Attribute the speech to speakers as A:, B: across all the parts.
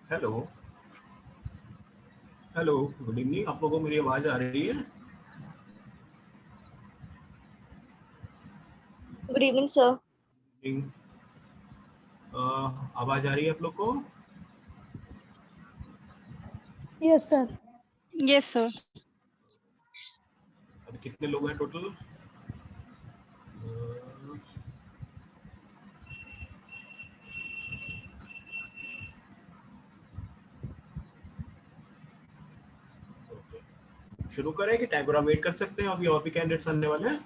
A: Hello hello, good evening. आप लोगों को मेरी आवाज आ रही है?
B: Good evening sir.
A: आवाज आ रही है आप लोग को?
C: Yes sir.
D: Yes sir.
A: अभी कितने लोग हैं टोटल? शुरू करें कि टाइम पूरा वेट कर सकते हैं? अभी और भी कैंडिडेट्स आने वाले हैं।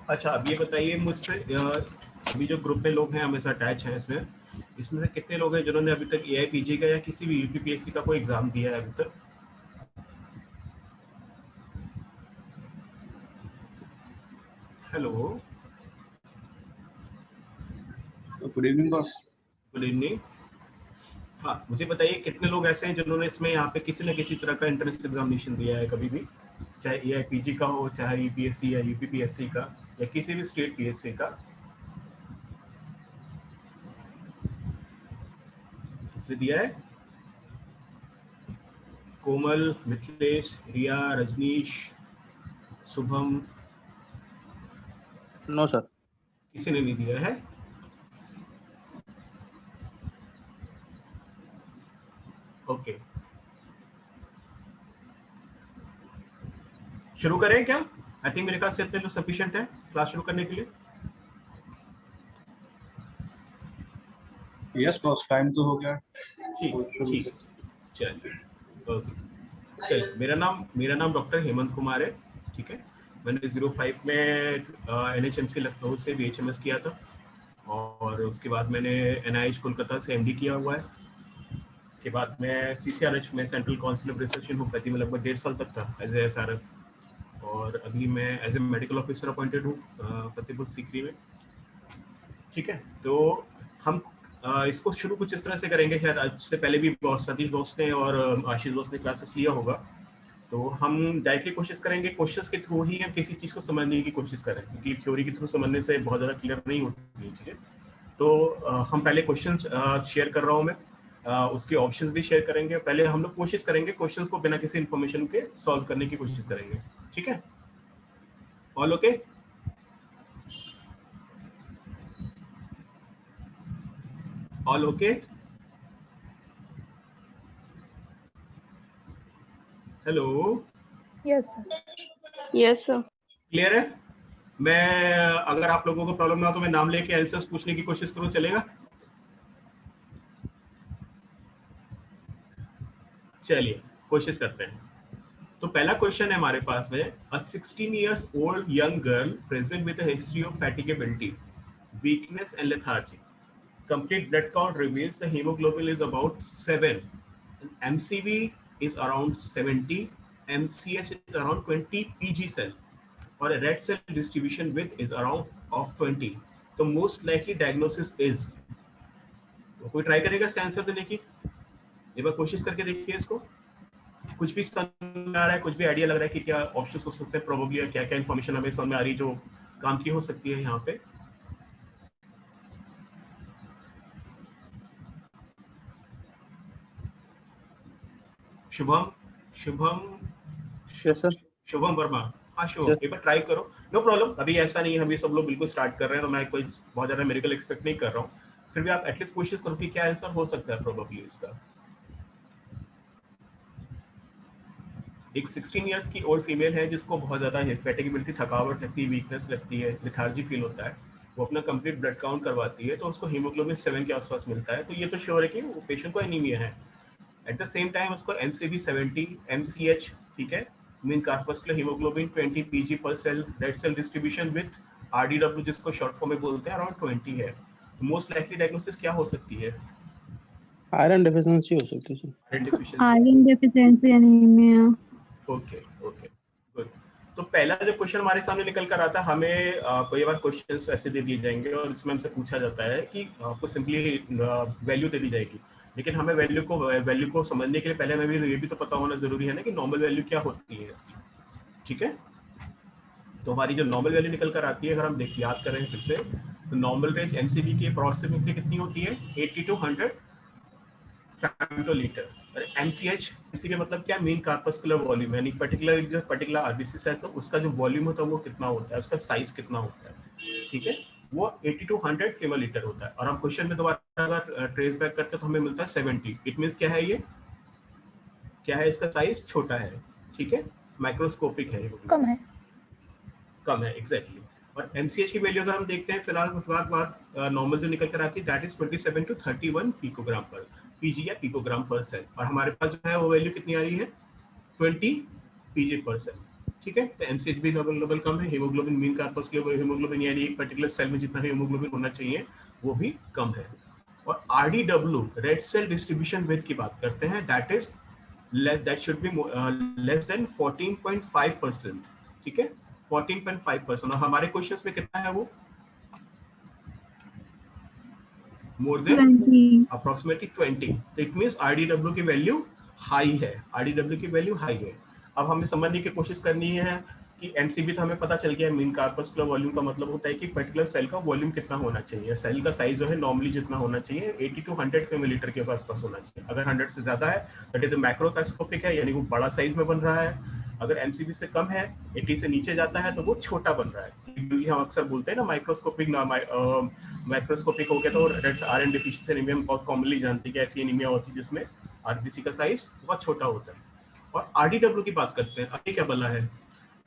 A: अच्छा, अब ये बताइए मुझसे, अभी जो ग्रुप में लोग हैं हमेशा अटैच हैं इसमें से कितने लोग हैं जिन्होंने अभी तक एआईपीजी का या किसी भी यूपीपीएससी का कोई एग्जाम दिया है अभी तक? Hello,
E: good evening boss.
A: Good evening. हाँ, मुझे बताइए कितने लोग ऐसे हैं जिन्होंने इसमें यहाँ पे किसी न किसी तरह का एंट्रेंस एग्जामिनेशन दिया है कभी भी, चाहे एआईपीजी का हो, चाहे यूपीएससी या यूपीपीएससी का, या किसी भी स्टेट पीएससी का। किसने दिया है? कोमल, मिथिलेश, रिया, रजनीश, शुभम?
E: No sir.
A: किसी ने नहीं दिया है? ओके, शुरू करें क्या? आई थिंक मेरे पास इतने लोग सफिशिएंट है क्लास शुरू करने के लिए।
E: यस बॉस, टाइम तो हो गया।
A: ठीक, चलिए, ओके। चलिए, मेरा नाम डॉक्टर हेमंत कुमार है। ठीक है, मैंने 05 में एनएचएमसी लखनऊ से बीएचएमएस किया था, और उसके बाद मैंने एनआईएच कोलकाता से एमडी किया हुआ है। उसके बाद मैं सीसीआरएच में central council of research in homeopathy में लगभग 1.5 साल तक था एज ए एसआरएफ, और अभी मैं as a medical officer appointed हूँ फतेहपुर सीकरी में। ठीक है, तो हम इसको शुरू कुछ इस तरह से करेंगे। शायद आज से पहले भी सतीश बॉस ने और आशीष बॉस ने क्लासेस लिया होगा, तो हम डायरेक्टली कोशिश करेंगे क्वेश्चंस के थ्रू ही हम किसी चीज़ को समझने की कोशिश करें, क्योंकि थ्योरी के थ्रू समझने से बहुत ज़्यादा क्लियर नहीं होती चीज़ें। तो हम पहले क्वेश्चन शेयर कर रहा हूँ मैं, उसके ऑप्शंस भी शेयर करेंगे। पहले हम लोग कोशिश करेंगे क्वेश्चंस को बिना किसी इन्फॉर्मेशन के सॉल्व करने की कोशिश करेंगे। ठीक है, all okay? All okay? Hello,
C: yes sir.
D: Yes sir.
A: Clear है? मैं, अगर आप लोगों को प्रॉब्लम ना हो तो मैं नाम लेके आंसर्स पूछने की कोशिश करूं, चलेगा? चलिए कोशिश करते हैं। तो पहला क्वेश्चन है हमारे पास में, अ 16 years old young girl present with a history of fatigability, weakness and lethargy. Complete blood count reveals the hemoglobin is about 7, MCV is around 70, MCH is around 20 PG cell, or a red cell distribution width is around of 20. तो most likely diagnosis is, तो कोई try करेगा इसका answer देने की? एक बार कोशिश करके देखिए इसको। कुछ भी समझ में आ रहा है, कुछ भी आइडिया लग रहा है कि क्या ऑप्शंस हो सकते हैं प्रोबेबली, या क्या क्या इन्फॉर्मेशन हमें समझ में आ रही है जो काम की हो सकती है यहाँ पे? Shubham,
E: yes sir.
A: शुभम वर्मा। हाँ शुभम, एक बार ट्राई करो। नो प्रॉब्लम, अभी ऐसा नहीं है, हम ये सब लोग बिल्कुल स्टार्ट कर रहे हैं, तो मैं कोई बहुत ज्यादा मेडिकल एक्सपेक्ट नहीं कर रहा हूँ। फिर भी आप एटलीस्ट कोशिश करो कि क्या आंसर हो सकता है प्रोबेबली इसका। एक 16 इयर्स की ओल्ड फीमेल है जिसको बहुत ज्यादा फैटिगेबिलिटी, थकावट लगती है, वीकनेस लगती है, लेथार्जी फील होता है। वो अपना कंप्लीट ब्लड काउंट करवाती है तो उसको हीमोग्लोबिन 7 के आसपास मिलता है, तो ये तो श्योर है कि वो पेशेंट को एनीमिया है। एट द सेम टाइम उसको एमसीवी 70, एमसीएच, ठीक है, mean corpuscular haemoglobin 20 pg per cell, red cell distribution width RDW जिसको शॉर्ट फॉर्म में बोलते हैं, अराउंड 20 है। मोस्ट लाइकली डायग्नोसिस क्या हो सकती है?
E: आयरन डेफिशिएंसी हो सकती है।
A: Iron deficiency.
C: Iron deficiency anaemia.
A: Okay okay, good. तो पहला जो क्वेश्चन हमारे सामने निकल कर आता है, हमें कई बार क्वेश्चंस ऐसे दे दिए जाएंगे और इसमें हमसे पूछा जाता है कि आपको सिंपली वैल्यू दे दी जाएगी, लेकिन हमें वैल्यू को समझने के लिए पहले हमें भी ये भी तो पता होना जरूरी है ना कि नॉर्मल वैल्यू क्या होती है इसकी। ठीक है, तो हमारी जो नॉर्मल वैल्यू निकल कर आती है, अगर हम याद करें फिर से, तो नॉर्मल रेंज एमसीबी की अप्रॉक्सिमेटली कितनी होती है, 80 to 100 फेमटोलीटर। एमसीएच एमसीबी मतलब क्या, मीन कार्पस्कुलर वॉल्यूम, यानी पर्टिकुलर आरबीसी साइज हो उसका जो वॉल्यूम होता है वो कितना होता है, उसका साइज कितना होता है। ठीक है, वो 80 to 100 फेमोलीटर होता है। और हम क्वेश्चन में दोबारा अगर ट्रेस बैक करते हैं तो हमें मिलता है 70। इट मींस क्या है, ये क्या है, इसका साइज छोटा है। ठीक है, माइक्रोस्कोपिक है,
C: कम है।
A: कम है, एग्जैक्टली। और एमसीएच की वैल्यू अगर हम देखते हैं फिलहाल नॉर्मल जो निकल कर आती है दैट इज 27 to 31 पिकोग्राम पर पीजी या पिकोग्राम पर सेल। और हमारे पास जो है वो वैल्यू कितनी आ रही है, 20 पीजी पर सेल। ठीक है, तो एमसीएच भी लेवल कम है, हीमोग्लोबिन मीन कार्पस्कुलर हीमोग्लोबिन यानी एक पर्टिकुलर सेल में जितना हीमोग्लोबिन होना चाहिए वो भी कम है। और RDW red cell distribution width की बात करते हैं, that is that should be less than 14.5%। ठीक है, 14.5%। और हमारे क्वेश्चंस में कितना है वो, more than approximately 20। It means RDW की वैल्यू हाई है, आरडीडब्ल्यू की वैल्यू हाई है। अब हमें समझने की कोशिश करनी है कि एमसीबी तो हमें पता चल गया, मीन कार्पस्कुलर वॉल्यूम का मतलब होता है कि पर्टिकुलर सेल का वॉल्यूम कितना होना चाहिए। सेल का साइज जो है नॉर्मली जितना होना चाहिए 80 to 100 मिलीलीटर के आसपास होना चाहिए। अगर 100 से ज्यादा है दैट इज मैक्रोस्कोपिक है, यानी वो बड़ा साइज में बन रहा है। अगर एमसीबी से कम है, 80 से नीचे जाता है तो वो छोटा बन रहा है। क्योंकि हम अक्सर बोलते हैं ना माइक्रोस्कोपिक माइक्रोस्कोपिक हो गया तो रेड आयरन डिफिशिएंसी एनीमिया में बहुत कॉमनली जानते हैं कि ऐसी एनीमिया होती है जिसमें आरबीसी का साइज बहुत छोटा होता है। और आरडीडब्ल्यू की बात करते हैं, अभी क्या बोला है,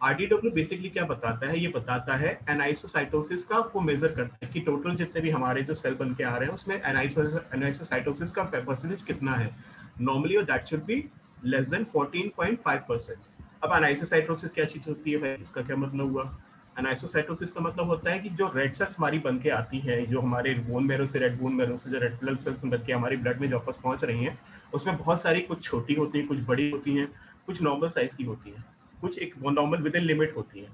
A: आरडीडब्ल्यू बेसिकली क्या बताता है, ये बताता है एनाइसोसाइटोसिस का को मेजर करता है कि टोटल जितने भी हमारे जो सेल बन के आ रहे हैं उसमें एनाइसोसाइटोसिस का परसेंटेज कितना है नॉर्मली, और that should be less than 14.5%। अब एनाइसोसाइटोसिस क्या चीज होती है भाई, इसका क्या मतलब हुआ, एनाइसोसाइटोसिस का मतलब होता है कि जो रेड सेल्स हमारी बन के आती हैं, जो हमारे बोन मैरो से रेड बोन मैरो से जो रेड ब्लड सेल्स बन के हमारी ब्लड में वापस पहुंच रही हैं, उसमें बहुत सारी कुछ छोटी होती हैं, कुछ बड़ी होती हैं, कुछ नॉर्मल साइज की होती हैं, कुछ एक नॉर्मल विद इन लिमिट होती है।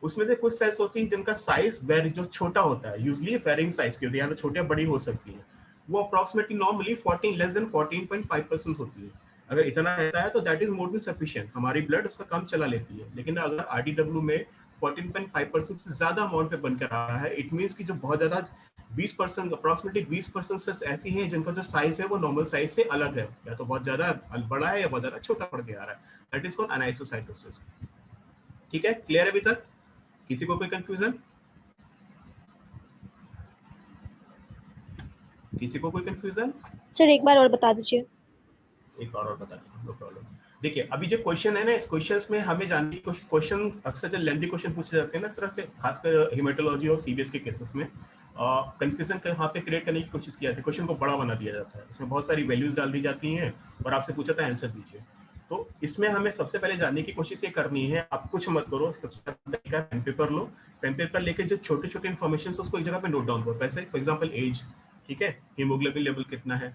A: उसमें से कुछ सेल्स होती हैं जिनका साइज जो छोटा होता है, यूजुअली वेरिंग साइज की होती है, या तो छोटी या बड़ी हो सकती है, वो अप्रॉक्सीमेटली नॉर्मली 14 लेस देन 14.5% होती है। अगर इतना रहता है तो that is more than sufficient, हमारी ब्लड उसका काम चला लेती है। लेकिन अगर आरडीडब्ल्यू में 14.5% से ज्यादा अमाउंट पे बनकर आ रहा है, इट मींस कि जो बहुत ज्यादा 20% अप्रॉक्सीमेटली 20% सेल्स ऐसी हैं जिनका जो साइज है वो नॉर्मल साइज से अलग है, या तो बहुत ज्यादा बड़ा है या बहुत ज्यादा छोटा पड़ के आ रहा है, दैट इज कॉल्ड एनाइसोसाइटोसिस। ठीक है, क्लियर है अभी तक, किसी को कोई कंफ्यूजन, किसी को कोई कंफ्यूजन?
B: सर एक बार और बता दीजिए।
A: एक और बता दो, नो प्रॉब्लम। देखिए अभी जो क्वेश्चन है ना, इस क्वेश्चंस में हमें जानने की क्वेश्चन अक्सर जो लेंथी क्वेश्चन पूछे जाते हैं ना इस तरह से, खासकर हेमेटोलॉजी और सीबीएस के केसेस में कंफ्यूजन यहाँ पे क्रिएट करने की कोशिश की जाती है, क्वेश्चन को बड़ा बना दिया जाता है, उसमें बहुत सारी वैल्यूज डाल दी जाती हैं और आपसे पूछा था आंसर दीजिए। तो इसमें हमें सबसे पहले जानने की कोशिश ये करनी है, आप कुछ मत करो, सबसे पहले पेन पेपर लो, पेन पेपर लेके जो छोटे छोटे इन्फॉर्मेशन उसको एक जगह पे नोट डाउन करो। वैसे फॉर एग्जांपल एज, ठीक है, हीमोग्लोबिन लेवल कितना है,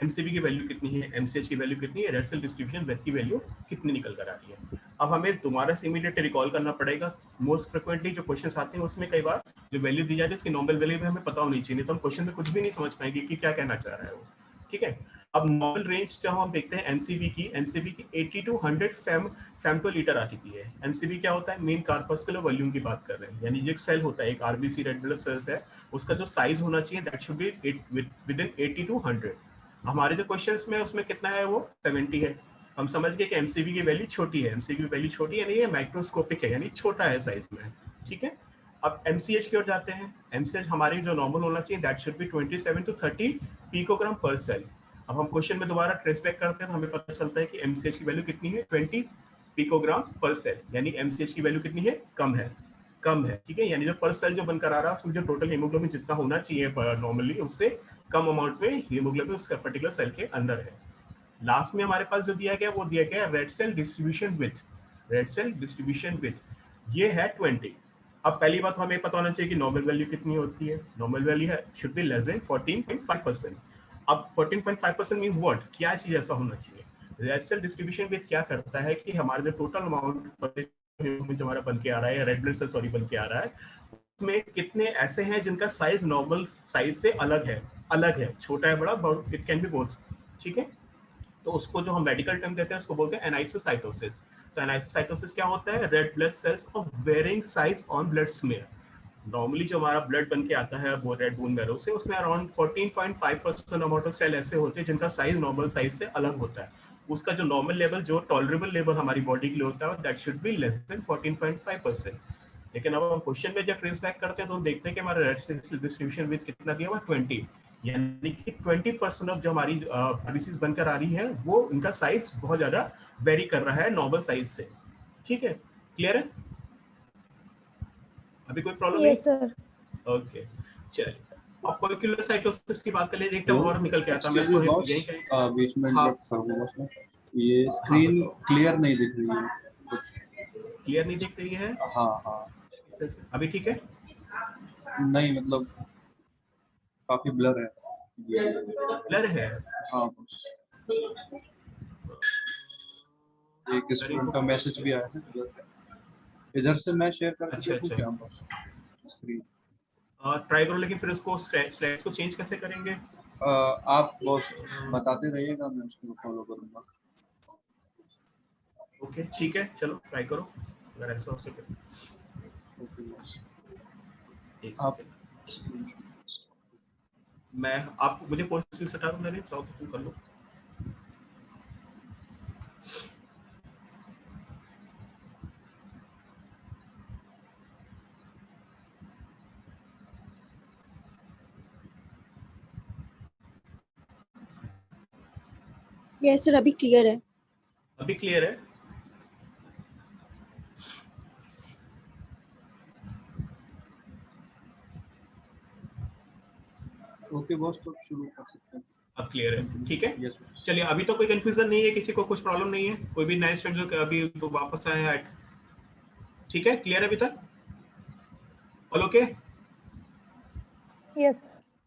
A: एमसीबी की वैल्यू कितनी है, एमसीएच की वैल्यू कितनी है, रेड सेल डिस्ट्रीब्यूशन वेथ की वैल्यू कितनी निकल कर आ रही है। अब हमें दोबारा से इमीडिएट रिकॉल करना पड़ेगा, मोस्ट फ्रिक्वेंटली जो क्वेश्चंस आते हैं उसमें कई बार जो वैल्यू दी जाती है इसकी नॉर्मल वैल्यू भी हमें पता होनी चाहिए, तो हम क्वेश्चन में कुछ भी नहीं समझ पाएंगे कि क्या कहना चाह रहा है वो। ठीक है, अब नॉर्मल रेंज जब हम देखते हैं एमसीबी की 80 to 100 फेमटोलीटर आ चुकी है। एमसीबी क्या होता है, मेन कार्पस्कुलर वॉल्यूम की बात कर रहे हैं, यानी जो एक सेल होता है, एक आरबीसी रेड ब्लड सेल है, उसका जो साइज होना चाहिए that should be with in 80 to 100। हमारे जो क्वेश्चंस में उसमें कितना है, वो 70 है। हम समझ गए कि एमसीबी की वैल्यू छोटी है, एमसीबी की वैल्यू छोटी है, नहीं है माइक्रोस्कोपिक है, यानी छोटा है साइज में। ठीक है, अब एमसीएच की ओर जाते हैं। एमसीएच हमारी जो नॉर्मल होना चाहिए that should be 27 to 30 picogram पर सेल। अब हम क्वेश्चन में दोबारा ट्रेस बैक करते हैं तो हमें पता चलता है कि एमसीएच की वैल्यू कितनी है, 20 पिकोग्राम पर सेल, यानी एमसीएच की वैल्यू कितनी है, कम है, कम है। ठीक है, यानी जो पर सेल जो बनकर आ रहा है उसमें जो टोटल हीमोग्लोबिन जितना होना चाहिए नॉर्मली उससे कम अमाउंट में हीमोग्लोबिन उस पर्टिकुलर सेल के अंदर है। लास्ट में हमारे पास जो दिया गया वो दिया गया red cell distribution width, red cell distribution width ये है 20। अब पहली बात हमें पता होना चाहिए कि नॉर्मल वैल्यू कितनी होती है, नॉर्मल वैल्यू है शुड बी लेस देन 14.5%। अब 14.5% मींस व्हाट, क्या चीज ऐसा होना चाहिए, रेड सेल डिस्ट्रीब्यूशन विथ क्या करता है कि हमारा जो टोटल अमाउंट हीमोग्लोबिन जो हमारा बन के आ रहा है, या रेड ब्लड सेल सॉरी बन के आ रहा है, उसमें कितने ऐसे हैं जिनका साइज नॉर्मल साइज से अलग है, छोटा है, बड़ा, इट कैन बी बोथ, ठीक है। तो उसको जो हम मेडिकल टर्म देते हैं उसको बोलते हैं एनाइसोसाइटोसिस। तो एनाइसोसाइटोसिस क्या होता है? Red blood cells of varying size on blood smear. Normally जो हमारा ब्लड बन के आता है वो रेड बोन मैरो से, उसमें अराउंड 14.5% अमाउंट ऑफ सेल ऐसे होते हैं जिनका साइज नॉर्मल साइज से अलग होता है। उसका जो नॉर्मल लेवल, जो टॉलरेबल लेवल हमारी बॉडी के लिए होता है, that should be less than 14.5%। लेकिन अब हम क्वेश्चन में जब ट्रेस बैक करते हैं तो हम देखते हैं कि हमारा रेड सेल डिस्ट्रीब्यूशन विद कितना दिया हुआ, 20, यानी कि 20% ऑफ जो हमारी आरबीसीज बनकर आ रही है वो उनका साइज बहुत ज्यादा वेरी कर रहा है नॉर्मल साइज से, ठीक है। क्लियर है? अभी कोई प्रॉब्लम नहीं?
C: Yes, sir.
A: ओके, चलिए अब कोइक्युलोसाइटोसिस की बात कर ले। एक टर्म और निकल के आता है, मैं इसको यहीं कहीं
E: बीच में
A: हाँ,
E: इंटरप्ट करूंगा बस मैं। ये स्क्रीन क्लियर नहीं दिख रही है कुछ।
A: क्लियर नहीं दिख रही है?
E: हाँ
A: अभी ठीक है?
E: नहीं, मतलब काफी ब्लर है।
A: ब्लर है?
E: हाँ, एक स्टूडेंट का मैसेज भी आया है इधर से, मैं शेयर कर
A: अच्छा
E: दूं क्या बस स्क्रीन?
A: ट्राई करो, लेकिन फिर उसको स्लाइड्स को चेंज कैसे करेंगे?
E: आप बस बताते रहिएगा, मैं उसको फॉलो करूंगा।
A: ओके ठीक है, चलो ट्राई करो अगर ऐसा हो सके। एक
E: आप
A: सेकंड, मैं आपको मुझे कोई स्क्रीन हटा दूं, मैंने चाहो तो कर लो।
B: यस सर, अभी क्लियर है।
A: अभी क्लियर है?
E: ओके बॉस, तो शुरू कर सकते हैं।
A: अब क्लियर है, ठीक है।
E: यस।
A: चलिए, अभी तो कोई कंफ्यूजन नहीं है, किसी को कुछ प्रॉब्लम नहीं है, कोई भी नए स्टूडेंट जो अभी तो वापस आए हैं, ठीक है? क्लियर है अभी तक? All okay?
C: Yes.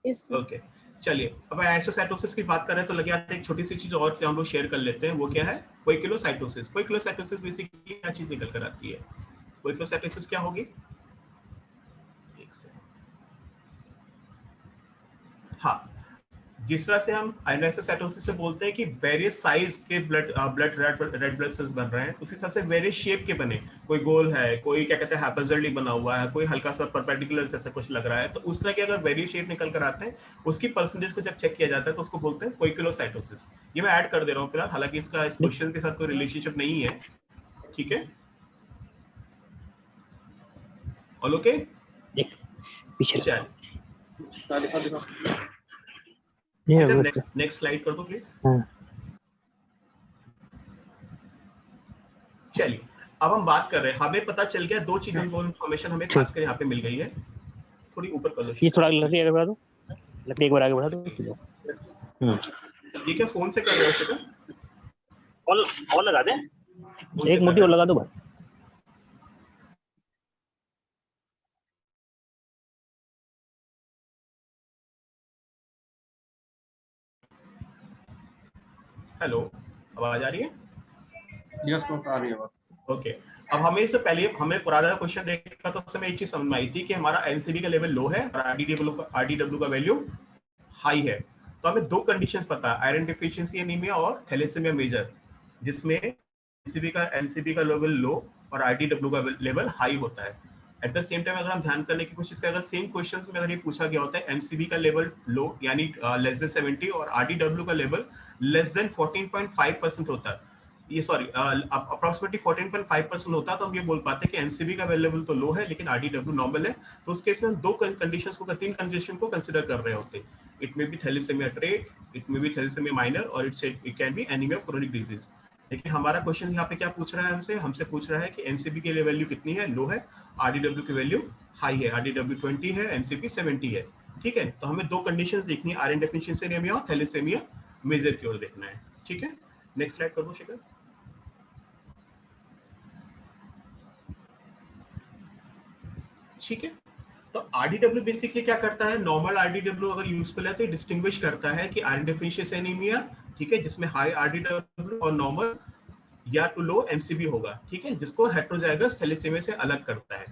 B: Yes sir.
A: Okay, चलिए अब एनाइसोसाइटोसिस की बात कर रहे हैं तो लगे आते हैं एक छोटी सी चीज और हम लोग शेयर कर लेते हैं। वो क्या है? कोइक्युलोसाइटोसिस। कोइक्युलोसाइटोसिस बेसिकली क्या चीज निकल कर आती है? कोइक्युलोसाइटोसिस क्या होगी? एक सेकंड, हाँ, जिस तरह से हम एनाइसोसाइटोसिस से बोलते हैं कि वेरियस साइज के रेड ब्लड सेल्स बन रहे हैं, उसी तरह से वेरियस शेप के बने, कोई गोल है, कोई क्या कहते हैं हैप्पैज़र्डली बना हुआ है, कोई हल्का सा परपेंडिकुलर जैसा कुछ लग रहा है, तो उस तरह के अगर वेरियस शेप निकल कर आते हैं, उसकी परसेंटेज को जब चेक किया जाता है तो उसको बोलते हैं कोइक्युलोसाइटोसिस। ये मैं ऐड कर दे रहा हूँ फिलहाल, हालांकि इसका इस क्वेश्चन के साथ कोई रिलेशनशिप नहीं है, ठीक है? All okay? चल, नेक्स्ट स्लाइड कर दो प्लीज। चलिए, अब हम बात कर रहे हैं, हमें पता चल गया दो चीजों को, इन्फॉर्मेशन हमें खासकर यहाँ पे मिल गई है। थोड़ी ऊपर कर लो,
D: ये थोड़ा लकड़ी आगे बढ़ा दो, लकड़ी एक बार आगे बढ़ा दो।
A: ये क्या फोन से कर रहे हो शिखर?
D: और लगा दे, एक मोटी और लगा दो बस।
A: हेलो, आवाज आ रही है?
E: यस बॉस, आ रही है बात।
A: ओके, अब हमें इससे पहले हमें पुराना क्वेश्चन देखा तो उसमें एक चीज समझ में आई थी कि हमारा एनसीबी का लेवल लो है और आरडीडब्ल्यू का वैल्यू हाई है। तो हमें दो कंडीशंस पता है, आयरन डिफिशियंसी एनीमिया और थैलेसीमिया मेजर, जिसमें एनसीबी का लेवल लो और आरडीडब्ल्यू का लेवल हाई होता है। एट द सेम टाइम अगर हम ध्यान करने की कोशिश करें, अगर सेम क्वेश्चंस में अगर ये पूछा गया होता है एमसीबी का लेवल लो यानी लेस देन 70 और आरडीडब्ल्यू का लेवल लेस देन 14.5% होता है, ये सॉरी अप्रोक्सीमेटली 14.5% होता है, तो हम ये बोल पाते हैं कि एमसीबी का लेवल तो लो है लेकिन आरडीडब्ल्यू नॉर्मल है। तो उस केस में हम दो कंडीशंस को, तीन कंडीशन को कंसीडर कर रहे होते हैं। It may be thalassaemia trait, it may be thalassaemia minor और it can be anaemia chronic disease. लेकिन हमारा क्वेश्चन यहाँ पे क्या पूछ रहा है हमसे पूछ रहा है कि एमसीबी की वैल्यू कितनी है, लो है, आरडीडब्ल्यू की वैल्यू हाई है, आरडीडब्ल्यू 20 है, एमसीबी 70 है, ठीक है। तो हमें दो कंडीशंस देखनी है, आयरन डेफिशिएंसी एनीमिया और थैलेसीमिया मेजर की ओर देखना है, ठीक है। नेक्स्ट स्लाइड कर दो शिखर। ठीक है, तो आरडीडब्ल्यू बेसिकली क्या करता है, नॉर्मल आरडीडब्ल्यू अगर यूजफुल है तो डिस्टिंग्विश करता है कि आयरन डेफिशिएंसी एनीमिया, ठीक है, जिसमें हाई आरडीडब्ल्यू और नॉर्मल या टू लो एमसीबी होगा, ठीक है, जिसको हेटेरोजाइगस थैलेसीमिया से अलग करता है,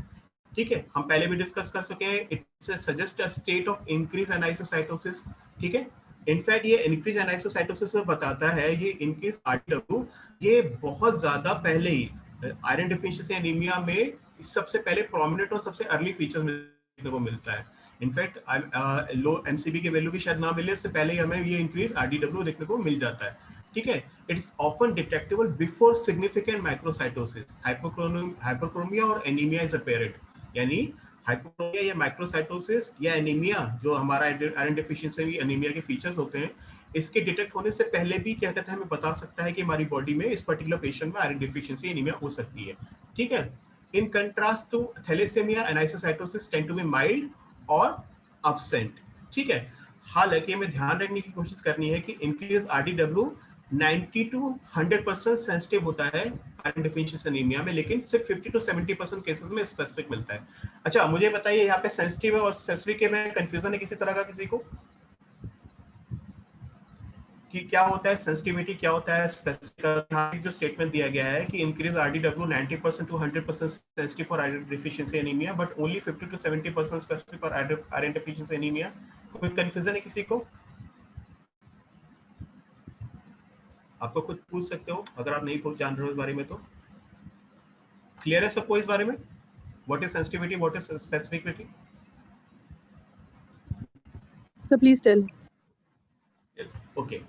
A: ठीक है। हम पहले भी डिस्कस कर चुके हैं, it's suggest a state of increase एनाइसोसाइटोसिस, ठीक है। इनफैक्ट ये इंक्रीज एनाइसोसाइटोसिस में बताता है, ये इंक्रीज आरडीडब्ल्यू, ये बहुत ज्यादा पहले ही आयरन डिफिशिएंसी एनीमिया में सबसे पहले प्रोमिनेंट और सबसे अर्ली फीचर देखने को मिलता है। इनफैक्ट लो एमसीबी की वैल्यू भी शायद ना मिले, इससे पहले ही हमें ये इंक्रीज आरडीडब्ल्यू देखने को मिल जाता है, ठीक है। It is often detectable before significant microcytosis, hypochromia और एनीमिया इज अपेरेंट, यानी हाइपोक्रोमिया या माइक्रोसाइटोसिस या एनीमिया जो हमारा आयरन डेफिशिएंसी एनीमिया के फीचर्स होते हैं, इसके डिटेक्ट होने से पहले भी क्या कहते हैं हमें बता सकता है कि हमारी बॉडी में इस पर्टिकुलर पेशेंट में आयरन डेफिशिएंसी एनीमिया हो सकती है, ठीक है। In contrast to thalassaemia anisocytosis tend to be mild और एब्सेंट, ठीक है। हालांकि हमें ध्यान रखने की कोशिश करनी है कि इंक्रीज आरडीडब्ल्यू 90 to 100% सेंसिटिव होता है आयरन डेफिशिएंसी एनीमिया में, लेकिन सिर्फ 50 to 70% केसेस में स्पेसिफिक मिलता है। अच्छा मुझे बताइए, यहाँ पे सेंसिटिव है और स्पेसिफिक में कंफ्यूजन है किसी तरह का किसी को, कि क्या होता है सेंसिटिविटी, क्या होता है स्पेसिफिक? जो स्टेटमेंट दिया गया है कि increase RDW 90% to 100% sensitive for iron deficiency anaemia, but only 50 to 70% specific for iron deficiency anaemia. कोई कंफ्यूजन है किसी को? आपको कुछ पूछ सकते हो अगर आप नहीं जान रहे हो इस बारे में तो। क्लियर है सबको इस बारे में, what is sensitivity, what is specificity?
C: So please tell.
A: Okay,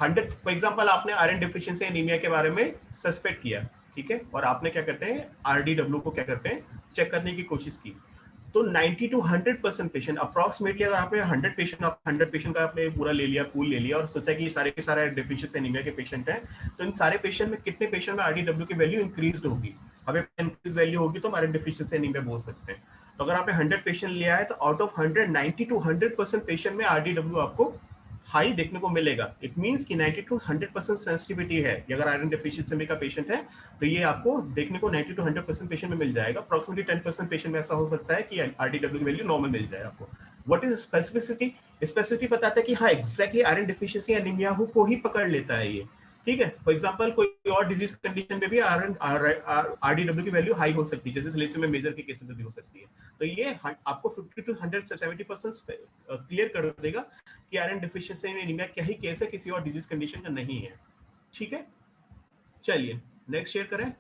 A: 100 for example आपने आयरन डेफिशिएंसी एनीमिया के बारे में सस्पेक्ट किया, ठीक है, और आपने क्या करते हैं आरडीडब्ल्यू को क्या करते हैं चेक करने की कोशिश की, तो 90 to 100% पेशेंट अप्रॉक्सिमेटली, अगर आपने 100 पेशेंट का आपने पूरा ले लिया, पूल ले लिया और सोचा कि ये सारे के सारे डेफिशिएंसी एनीमिया के पेशेंट हैं, तो इन सारे पेशेंट में कितने पेशेंट में आरडीडब्ल्यू की वैल्यू इंक्रीज्ड होगी? अगर इंक्रीज वैल्यू होगी तो हम आयरन डेफिशिएंसी एनीमिया बोल सकते हैं। तो अगर आपने 100 पेशेंट लिया है तो आउट ऑफ 100 90 to 100% पेशेंट में आरडीडब्ल्यू आपको हाई देखने को मिलेगा। इट मींस कि 90 to 100% सेंसिटिविटी है, अगर आयरन डेफिशिएंसी का पेशेंट है तो ये आपको देखने को 90 to 100% पेशेंट में मिल जाएगा। अप्रोक्सीमेटली 10% पेशेंट में ऐसा हो सकता है कि आरडीडब्ल्यू की वैल्यू नॉर्मल मिल जाए आपको। What is specificity? स्पेसिफिसिटी बताता है कि हाँ एग्जैक्टली आयरन डेफिशिएंसी एनीमिया को ही पकड़ लेता है ये, ठीक है। फॉर एग्जांपल कोई और डिजीज कंडीशन में भी आरडीडब्ल्यू की वैल्यू हाई हो सकती है, जैसे थैलेसीमिया मेजर के केसेस में भी हो सकती है। तो ये आपको 50 to 170% क्लियर कर देगा कि आयरन डेफिशिएंसी एनीमिया क्या ही केस है, किसी और डिजीज कंडीशन का नहीं है, ठीक है। चलिए नेक्स्ट शेयर करें,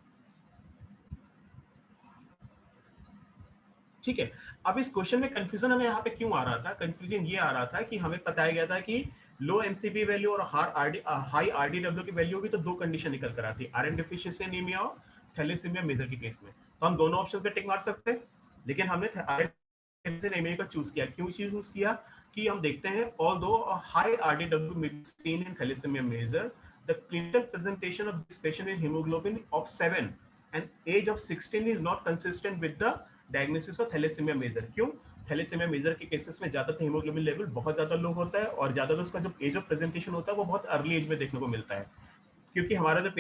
A: ठीक है। अब इस क्वेश्चन में कंफ्यूजन हमें यहाँ पे क्यों आ रहा था? कंफ्यूजन ये आ रहा था कि हमें बताया गया था कि लो एमसीबी वैल्यू और हाई आरडीडब्ल्यू की वैल्यू होगी तो दो कंडीशन निकल कर आती है, आयरन डेफिशिएंसी एनीमिया और थैलेसीमिया मेजर के केस में। तो हम दोनों ऑप्शन पे टिक मार सकते हैं, लेकिन हमने आयरन डेफिशिएंसी एनीमिया का चूज किया। क्यों चूज किया? कि हम देखते हैं although high RDW may be seen in thalassemia major, the clinical presentation of this patient in hemoglobin of 7 and age of 16 is not consistent with the diagnosis of thalassemia major। क्यों? Thalassaemia major के cases में ज्यादातर haemoglobin level बहुत ज्यादा लो होता है और ज्यादातर उसका जो एज ऑफ प्रेजेंटेशन होता है वो बहुत अर्ली एज में देखने को मिलता है। क्योंकि हमारा जो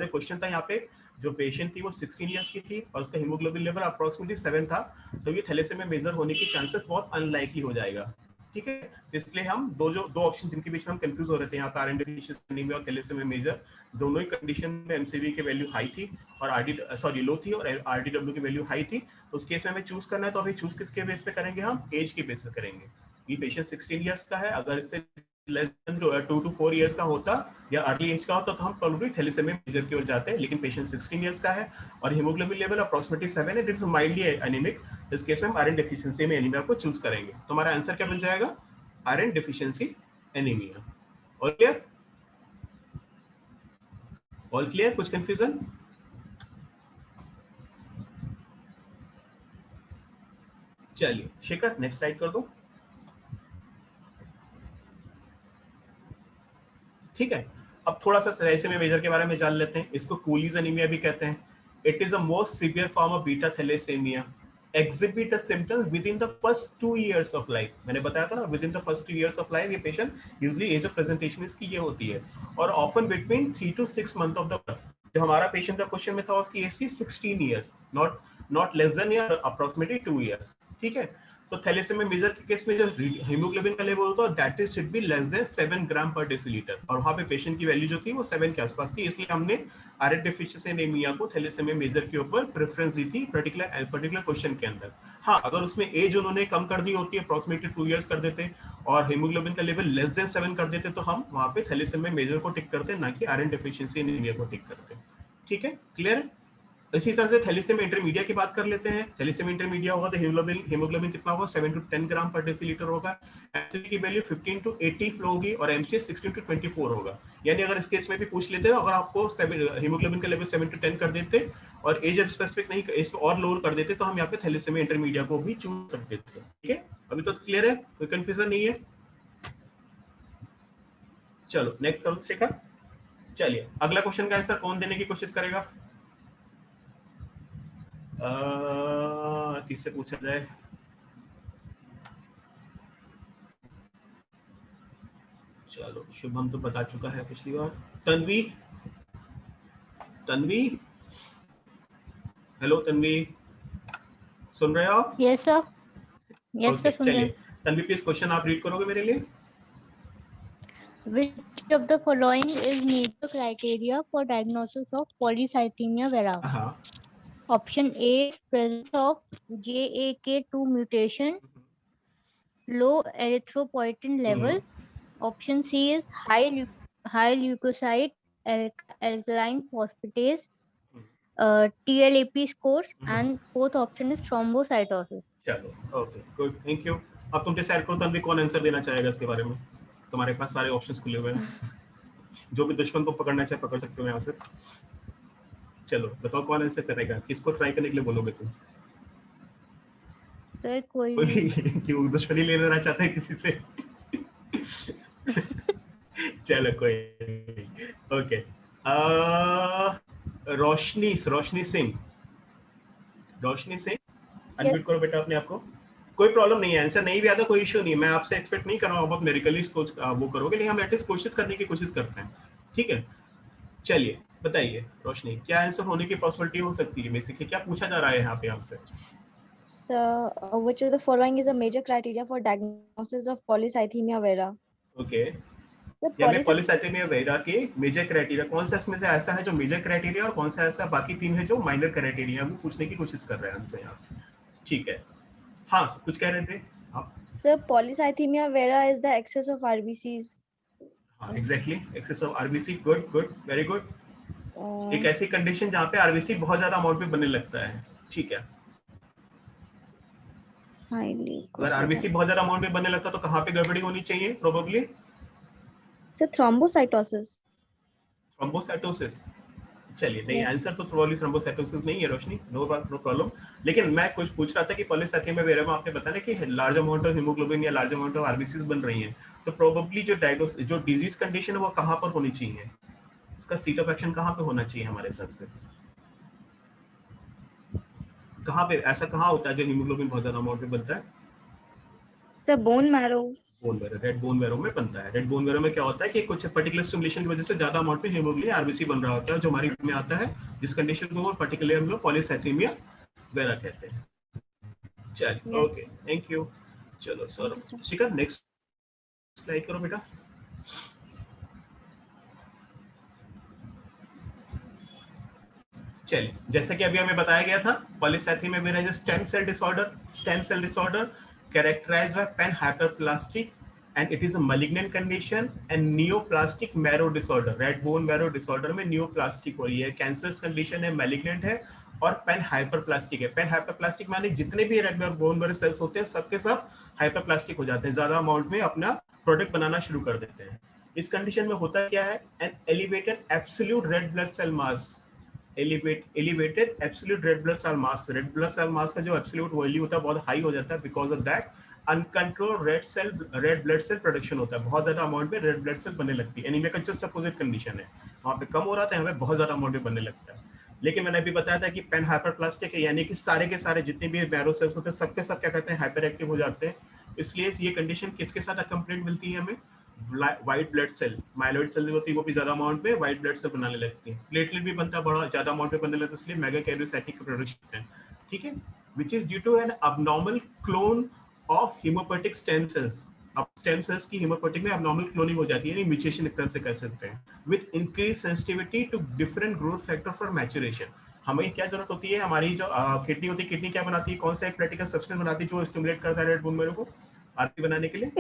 A: क्वेश्चन था यहाँ पे, जो पेशेंट थी वो 16 इयर्स की थी और उसका हीमोग्लोबिन लेवल अप्रोक्सीमेटली 7 था, तो ये थैलेसीमिया मेजर होने की चांसेस बहुत अनलाइकली हो जाएगा, ठीक है। इसलिए हम दो ऑप्शन जिनके बीच में हम कंफ्यूज हो रहे थे यहाँ पे, आयरन डेफिशिएंसी एनीमिया और थैलेसीमिया मेजर, दोनों ही कंडीशन में एमसीवी की वैल्यू हाई थी और लो थी और आरडीडब्ल्यू की वैल्यू हाई थी। तो उस केस में हमें चूज करना है, तो अभी चूज किसके बेस पे करेंगे? हम एज के बेस पे करेंगे। ये पेशेंट 16 इयर्स का है, अगर इससे लेस देन 2 to 4 इयर्स का होता या अर्ली एज का होता तो हम प्रोबेबली थैलेसीमिया मेजर की ओर जाते हैं, लेकिन पेशेंट 16 इयर्स का है और हीमोग्लोबिन लेवल अप्रोक्सीमेटली 7 है, इट इज माइल्डली एनीमिक। इस केस में हम आयरन डेफिशिएंसी में एनीमिया को चूज करेंगे। तो हमारा आंसर क्या बन जाएगा? Iron deficiency anaemia. All clear? All clear? कुछ कंफ्यूजन? चलिए शेखर नेक्स्ट स्लाइड कर दो, ठीक है। अब थोड़ा सा थैलेसीमिया मेजर के बारे में जान लेते हैं। इसको कूलीज एनीमिया भी कहते हैं। It is a most severe form of beta thalassaemia, exhibit a symptoms within the first 2 years of life। मैंने बताया था ना, within the first 2 years of life ये patient usually age of presentation इसकी ये होती है, और often between 3 to 6 month of the birth. जो हमारा पेशेंट का क्वेश्चन में था उसकी एज थी 16 इयर्स, नॉट लेस देन या अप्रोक्सीमेटली 2 इयर्स, ठीक है। तो थैलेसीमिया मेजर के केस में जो हीमोग्लोबिन का लेवल होता है that is should be less than 7 ग्राम पर डेसीलीटर, और वहां पे पेशेंट की वैल्यू जो थी वो 7 के आसपास थी, इसलिए हमने आयरन डेफिशिएंसी एनीमिया को थैलेसीमिया मेजर के ऊपर प्रेफरेंस दी थी पर्टिकुलर क्वेश्चन के अंदर। हाँ, अगर उसमें एज उन्होंने कम कर दी होती है, अप्रोक्सीमेटली 2 इयर्स कर देते और हीमोग्लोबिन का लेवल लेस देन 7 कर देते, तो हम वहां पे थैलेसीमिया मेजर को टिक करते, ना कि आयरन डेफिशिएंसी एनीमिया को टिक करते। ठीक है, क्लियर है? इसी तरह से थैलेसीमिया इंटरमीडिया की बात कर लेते हैं। थैलेसीमिया इंटरमीडिया होगा तो हीमोग्लोबिन कितना होगा, 7 to 10 ग्राम पर डेसीलीटर होगा। एमसी की वैल्यू 15 to 80 फ्लो होगी और एमसी 16 to 24 होगा। यानी अगर इस केस में भी पूछ लेते हैं, अगर आपको हीमोग्लोबिन का लेवल 7 to 10 कर देते और एज स्पेसिफिक नहीं, इसको और लोअर कर देते, तो हम यहाँ पे थैलेसीमिया इंटरमीडिया को भी चूज सकते थे। ठीक है, अभी तो क्लियर है, कोई कंफ्यूजन नहीं है। चलो नेक्स्ट करो शेखर। चलिए अगला क्वेश्चन का आंसर कौन देने की कोशिश करेगा? किससे पूछा जाए? चलो शुभम तो बता चुका है पिछली बार। तन्वी, तन्वी, हेलो तन्वी, सुन रहे हो आप?
F: Yes sir, yes
A: okay,
F: sir, सुन रहे
A: चलिए
F: हैं।
A: तन्वी प्लीज क्वेश्चन आप रीड करोगे मेरे लिए?
F: Which of the following is major criteria for diagnosis of polycythemia vera?
A: हाँ,
F: Option A, presence of JAK2 mutation, low erythropoietin level. Option C is high leukocyte alkaline phosphatase, TLAP scores, and fourth option is thrombocytosis.
A: चलो okay good, thank you. अब तुम decide करो तन्वी कौन answer देना चाहेगा इसके बारे में। तुम्हारे पास सारे ऑप्शंस खुले हुए हैं, जो भी दुश्मन को पकड़ना चाहे पकड़ सकते हो यहाँ से। चलो बताओ कौन आंसर करेगा, किसको ट्राई करने के लिए बोलोगे तुम?
F: सर कोई
A: कोई
F: भी।
A: क्यों दुश्मनी ले लेना चाहते हैं किसी से? चलो कोई ओके। रोशनी सिंह, रोशनी सिंह अनम्यूट करो बेटा अपने आप को। कोई प्रॉब्लम नहीं है, आंसर नहीं भी आता कोई इशू नहीं, मैं आपसे एक्सपेक्ट नहीं कर रहा हूँ आप मेडिकली वो करोगे, लेकिन हम एटलीस्ट कोशिश करने की कोशिश करते हैं। ठीक है, चलिए बताइए रोशनी, क्या आंसर होने की पॉसिबिलिटी हो सकती है? बेसिकली क्या पूछा जा रहा है यहाँ पे आपसे?
B: So, which of the following is a major criteria for diagnosis of polycythemia vera?
A: Okay,
B: The
A: या मैं पॉलीसाइथेमिया वेरा के मेजर क्राइटेरिया कौन सा इसमें से ऐसा है जो मेजर क्राइटेरिया और कौन सा ऐसा बाकी 3 है जो माइनर क्राइटेरिया, वो पूछने की कोशिश कर रहे हैं हमसे यहाँ। ठीक है, हाँ कुछ कह रहे थे आप?
B: Sir, polycythemia vera is the excess of RBCs.
A: हाँ exactly, excess of RBC, good good, very good. एक ऐसी कंडीशन जहाँ पे आरबीसी बहुत ज्यादा अमाउंट में बनने लगता है। ठीक है, अगर आरबीसी बहुत ज्यादा अमाउंट में बनने लगता तो कहाँ पे गड़बड़ी होनी चाहिए प्रोबेबली?
B: Sir, thrombocytosis.
A: थ्रोम्बोसाइटोसिस। चलिए नहीं, आंसर तो प्रोबेबली थ्रोम्बोसाइटोसिस नहीं है रोशनी, नो प्रॉब्लम। लेकिन मैं कुछ पूछ रहा था कि पॉलीसाइथेमिया वेरा में आपने बताया कि लार्ज अमाउंट ऑफ हीमोग्लोबिन या लार्ज अमाउंट ऑफ आरबीसीज बन रही हैं, तो प्रोबेबली जो डिजीज कंडीशन है वो कहाँ पर होनी चाहिए, उसका सीट ऑफ एक्शन कहाँ पे होना चाहिए हमारे हिसाब से? कहाँ पे ऐसा कहाँ होता है जो हीमोग्लोबिन बहुत ज्यादा अमाउंट में बनता है?
B: Sir, bone marrow.
A: Bone marrow, red bone marrow में बनता है। रेड बोन मैरो में क्या होता है कि कुछ पर्टिकुलर स्टिमुलेशन की वजह से ज्यादा अमाउंट में हीमोग्लोबिन आरबीसी बन रहा होता है, जो हमारी में आता है, जिस कंडीशन को वो पर्टिकुलर हम लोग पॉलीसाइथेमिया वेरा कहते हैं। चलिए ओके, थैंक यू। चलो सर शिखर नेक्स्ट स्लाइड करो बेटा। चलिए, जैसे कि अभी हमें बताया गया था, polycythaemia vera is stem cell disorder characterized by panhyperplastic and it is a malignant condition and neoplastic marrow disorder, red bone marrow disorder में neoplastic हो रही है, कैंसर कंडीशन है, malignant है और panhyperplastic है। panhyperplastic माने जितने भी रेड बोन मैरो सेल्स होते हैं सबके सब हाइपरप्लास्टिक हो जाते हैं, ज्यादा अमाउंट में अपना प्रोडक्ट बनाना शुरू कर देते हैं। इस कंडीशन में होता क्या है, an elevated absolute red blood cell mass, elevated absolute red blood cell mass, red blood cell mass का जो absolute वैल्यू होता है बहुत हाई हो जाता है, because of that uncontrolled red blood cell production होता है, बहुत ज्यादा अमाउंट में red blood cell बनने लगती है। एनीमिया का जस्ट अपोजिट कंडीशन है, वहाँ पे कम हो रहा था, यहाँ पे बहुत ज्यादा अमाउंट में बनने लगता है। लेकिन मैंने अभी बताया था कि पेन हाइपरप्लास्टिक है, यानी कि सारे के सारे जितने भी मैरो सेल्स होते हैं सबके सब क्या कहते हैं, हाइपर एक्टिव हो जाते हैं। इसलिए ये कंडीशन किसके साथ कंप्लीट मिलती है हमें, white blood cell, myeloid cell होती है वो भी ज्यादा अमाउंट में व्हाइट ब्लड सेल बनाने लगती है, प्लेटलेट भी बनता है बड़ा ज्यादा अमाउंट में बनने लगता है, इसलिए मेगाकैरियोसाइटिक प्रोडक्शन है। ठीक है, which is due to an abnormal clone of haemopoietic stem cells. अब स्टेम सेल्स की हीमोपोएटिक में अबनॉर्मल क्लोनिंग हो जाती है, यानी म्यूटेशन एक तरह से कह सकते हैं, with increase sensitivity to different growth factor for maturation. हमें क्या जरूरत होती है, हमारी जो किडनी होती है, किडनी क्या बनाती है, कौन सा एक क्रिटिकल सब्सटेंस बनाती है जो स्टिमुलेट करता है रेड बोन मैरो को आरसी बनाने के लिए?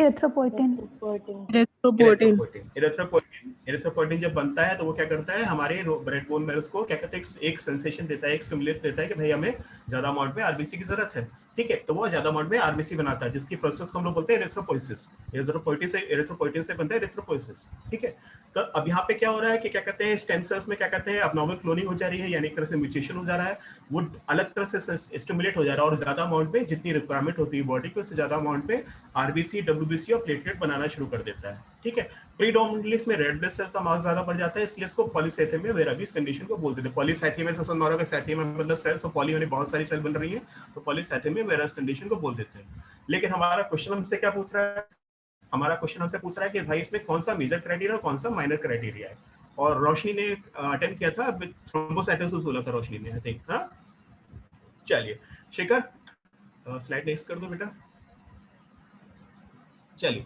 A: एरिथ्रोपोइटिन जब बनता है तो वो क्या करता है, हमारे रेड बोन मैरो को क्या कहते हैं, एक सेंसेशन देता है, एक स्टिमुलेट देता है कि भाई हमें ज्यादा अमाउंट में आरबीसी की जरूरत है। ठीक है, तो वो ज्यादा अमाउंट में आरबीसी बनाता है, जिसकी प्रोसेस को हम लोग बोलते हैं एरिथ्रोपोइसिस। एरिथ्रोपोइटिन से बनता है एरिथ्रोपोइसिस। ठीक है, तो अब यहाँ पे क्या हो रहा है कि क्या कहते हैं, स्टेम सेल्स में क्या कहते हैं, अबनॉर्मल क्लोनिंग हो जा रही है, यानी एक तरह से म्यूटेशन हो जा रहा है, वो अलग तरह से स्टिमुलेट हो जा रहा है और ज्यादा अमाउंट में जितनी रिक्वायरमेंट होती है बॉडी को, उससे ज्यादा अमाउंट में आरबीसी, डब्ल्यूबीसी और प्लेटलेट बनाना शुरू कर देता है। ठीक है, प्रीडोमिनेंटली इसमें रेड ब्लड सेल का मास ज्यादा बढ़ जाता है, इसलिए इसको पॉलीसाइथेमिया वेरा भी इस कंडीशन को बोलते हैं। पॉलीसाइथेमिया से समझ रहा साइथेमिया मतलब सेल्स, और पॉली यानी बहुत सारी सेल बन रही है, तो पॉलीसाइथेमिया वेरा इस कंडीशन को बोल देते हैं। लेकिन हमारा क्वेश्चन हमसे क्या पूछ रहा है, हमारा क्वेश्चन हमसे पूछ रहा है कि भाई इसमें कौन सा मेजर क्राइटेरिया और कौन सा माइनर क्राइटेरिया है। और रोशनी ने अटेम्प्ट किया था, थ्रोम्बोसाइटोसिस बोला था रोशनी ने, आई थिंक। हाँ, चलिए शेखर स्लाइड नेक्स्ट कर दो बेटा। चलिए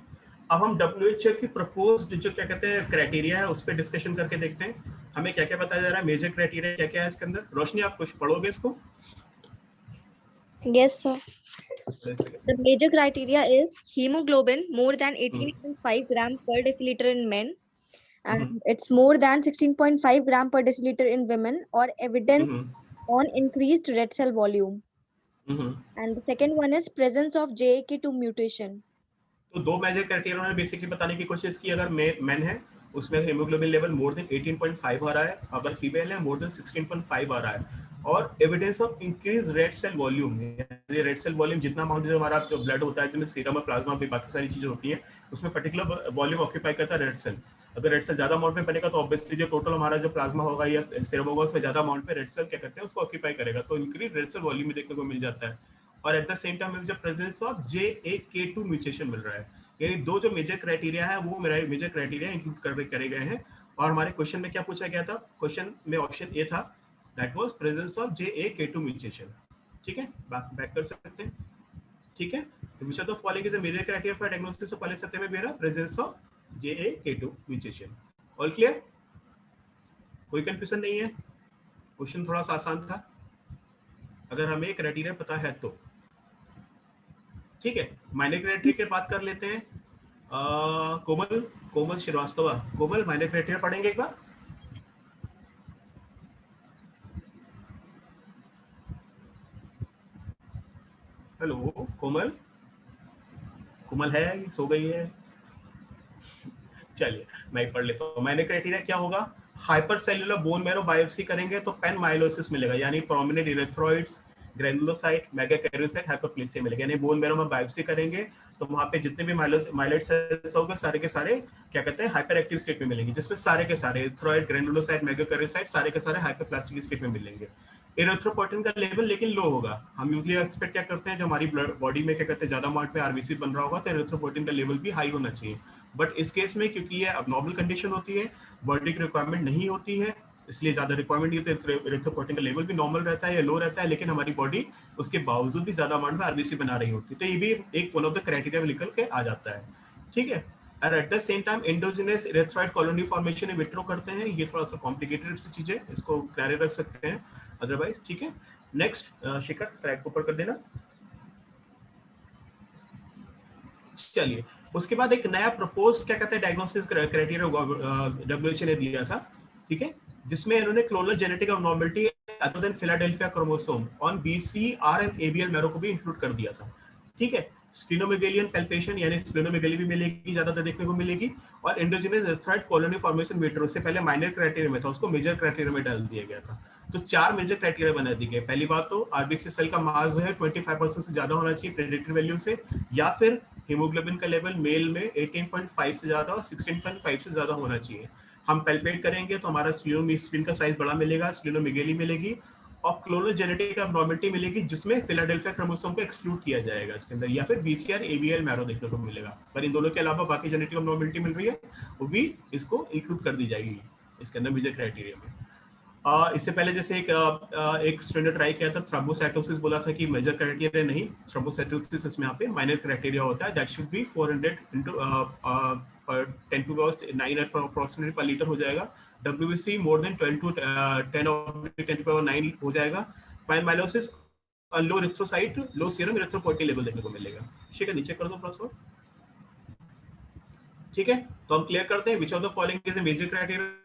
A: अब हम WHO की प्रपोज्ड जो क्या कहते हैं क्राइटेरिया है उस पर डिस्कशन करके देखते हैं हमें क्या क्या बताया जा रहा है, मेजर क्राइटेरिया क्या क्या है इसके अंदर। रोशनी आप कुछ पढ़ोगे इसको?
B: Yes, sir. The major criteria is hemoglobin more than 18.5 gram per deciliter in men, and it's more than 16.5 gram per deciliter in women, or evidence on increased red cell volume. And the second one is presence of JAK2 mutation.
A: तो दो major criteria उन्होंने basically बताने की कोशिश की। अगर main है उसमें हीमोग्लोबिन लेवल मोर देन 18.5 आ रहा है, अगर फीमेल है मोर देन 16.5 आ रहा है, और evidence of increase red cell volume, यानी रेड सेल वॉल्यूम जितना अमाउंट जो हमारा जो ब्लड होता है, जिसमें सीरम और प्लाज्मा भी बाकी सारी चीजें होती हैं, उसमें पर्टिकुलर वॉल्यूम ऑक्यूपाई करता है रेड सेल। अगर रेड सेल ज्यादा अमाउंट में बनेगा तो ऑब्वियसली जो टोटल हमारा जो प्लाज्मा होगा या सीरम होगा उसमें ज्यादा अमाउंट में रेड सेल क्या करते हैं उसको ऑक्यूपाई करेगा, तो इंक्रीज रेड सेल वॉल्यूम देखने को मिल जाता है। और एट द सेम टाइम जो प्रेजेंस ऑफ JAK2 म्यूटेशन मिल रहा है, यानी दो जो मेजर क्राइटेरिया है वो मेजर क्राइटेरिया इंक्लूड करे गए हैं। और हमारे क्वेश्चन में क्या पूछा गया था, क्वेश्चन में ऑप्शन ए था, that was presence of JAK2 mutation. ठीक है, बैक कर सकते हैं। ठीक है, which of the following is a major criteria for diagnosis of polycythaemia vera, presence of JAK2 mutation. All clear, कोई कंफ्यूजन नहीं है? क्वेश्चन थोड़ा सा आसान था अगर हमें क्राइटेरिया पता है तो। ठीक है, माइनर क्राइटेरिया की बात कर लेते हैं। कोमल श्रीवास्तव, कोमल माइनर क्राइटेरिया पढ़ेंगे एक बार? हेलो कोमल, कोमल है, सो गई है? चलिए मैं ही पढ़ लेता हूँ। माइनर क्राइटेरिया क्या होगा, हाइपरसेल्युलर बोन मैरो बायोप्सी करेंगे तो पेन माइलोसिस मिलेगा, यानी प्रोमिनेंट इरेथ्रोइड्स, ग्रेनुलोसाइट, मेगाकैरियोसाइट, हाइपरप्लेसिया मिलेगा। यानी बोन मैरो में बायोप्सी करेंगे तो वहां पे जितने भी माइलोइड सेल्स होंगे सारे के सारे क्या कहते हैं हाइपर एक्टिव स्टेट में मिलेंगे, जिसमें सारे के सारे इरेथ्रोइड, ग्रेनुलोसाइट, मेगाकैरियोसाइट सारे के सारे हाइपरप्लास्टिक स्टेट में मिलेंगे। एरिथ्रोपोइटिन का लेवल लेकिन लो होगा। हम यूजुअली एक्सपेक्ट क्या करते हैं, जो हमारी ब्लड बॉडी में क्या कहते हैं ज्यादा अमाउंट में आरबीसी बन रहा होगा तो एरिथ्रोपोइटिन का लेवल भी हाई होना चाहिए। बट इस केस में क्योंकि ये अबनॉर्मल कंडीशन होती है, बॉडी की रिक्वायरमेंट नहीं होती है, इसलिए ज्यादा रिक्वायरमेंट नहीं होती है, एरिथ्रोपोइटिन का लेवल भी नॉर्मल रहता है या लो रहता है, लेकिन हमारी बॉडी उसके बावजूद भी ज्यादा अमाउंट में आरबीसी बना रही होती है, तो ये भी एक वन ऑफ द क्राइटेरिया में निकल के आ जाता है। ठीक है, और at the same time endogenous erythroid colony formation in vitro करते हैं, ये थोड़ा सा कॉम्प्लिकेटेड सी चीज है, इसको क्लियर रख सकते हैं अदरवाइज। ठीक है, नेक्स्ट शिखर स्लाइड को ऊपर कर देना। चलिए उसके बाद एक नया प्रपोज क्या कहते हैं डायग्नोसिस क्राइटेरिया WHO ने दिया था, ठीक है, जिसमें इन्होंने clonal genetic abnormality other than Philadelphia chromosome on BCR and ABL marrow को भी इंक्लूड कर दिया था। ठीक है, स्प्लिनोमेगेलियन पैल्पेशन यानी स्प्लिनोमेगेली भी मिलेगी, ज्यादातर देखने को मिलेगी, और एंडोजेनस एरिथ्रॉइड कॉलोनी फॉर्मेशन विट्रो से पहले माइनर क्राइटेरिया में था, उसको मेजर क्राइटेरिया में डाल दिया गया था। तो चार मेजर क्राइटेरिया बना दिए गए। पहली बात तो आरबीसी सेल का मास जो है 25% से ज्यादा होना चाहिए प्रेडिक्टेड वैल्यू से, या फिर हीमोग्लोबिन का लेवल मेल में 18.5 से ज्यादा और 16.5 से ज्यादा होना चाहिए। हम पैल्पेट करेंगे तो हमारा स्प्लीन का साइज बड़ा मिलेगा, स्प्लिनोमेगेली मिलेगी, और क्लोनल जेनेटिक अबनॉर्मलिटी मिलेगी जिसमें फिलाडेल्फिया क्रोमोसोम को एक्सक्लूड किया जाएगा इसके अंदर, या फिर BCR ABL मैरो देखने को मिलेगा। पर इन दोनों के अलावा बाकी जेनेटिक अबनॉर्मलिटी मिल रही है वो भी इसको इंक्लूड कर दी जाएगी इसके अंदर मेजर क्राइटेरिया में। इससे पहले जैसे एक स्टूडेंट ट्राई किया था थ्रोम्बोसाइटोसिस, बोला था कि मेजर क्राइटेरिया नहीं, थ्रोम्बोसाइटोसिस इसमें यहाँ पे माइनर क्राइटेरिया होता है, that should be 400 into 10⁹ approximately पर लीटर हो जाएगा। WBC मोर देन 12 to 10⁹ हो जाएगा। फाइन माइलोसिस लो इरिथ्रोसाइट, लो सीरम इरिथ्रोपोइटिन लेवल देखने को मिलेगा। ठीक है, नीचे कर दो प्लस। ठीक है, तो हम क्लियर करते हैं, which of the following is a major criteria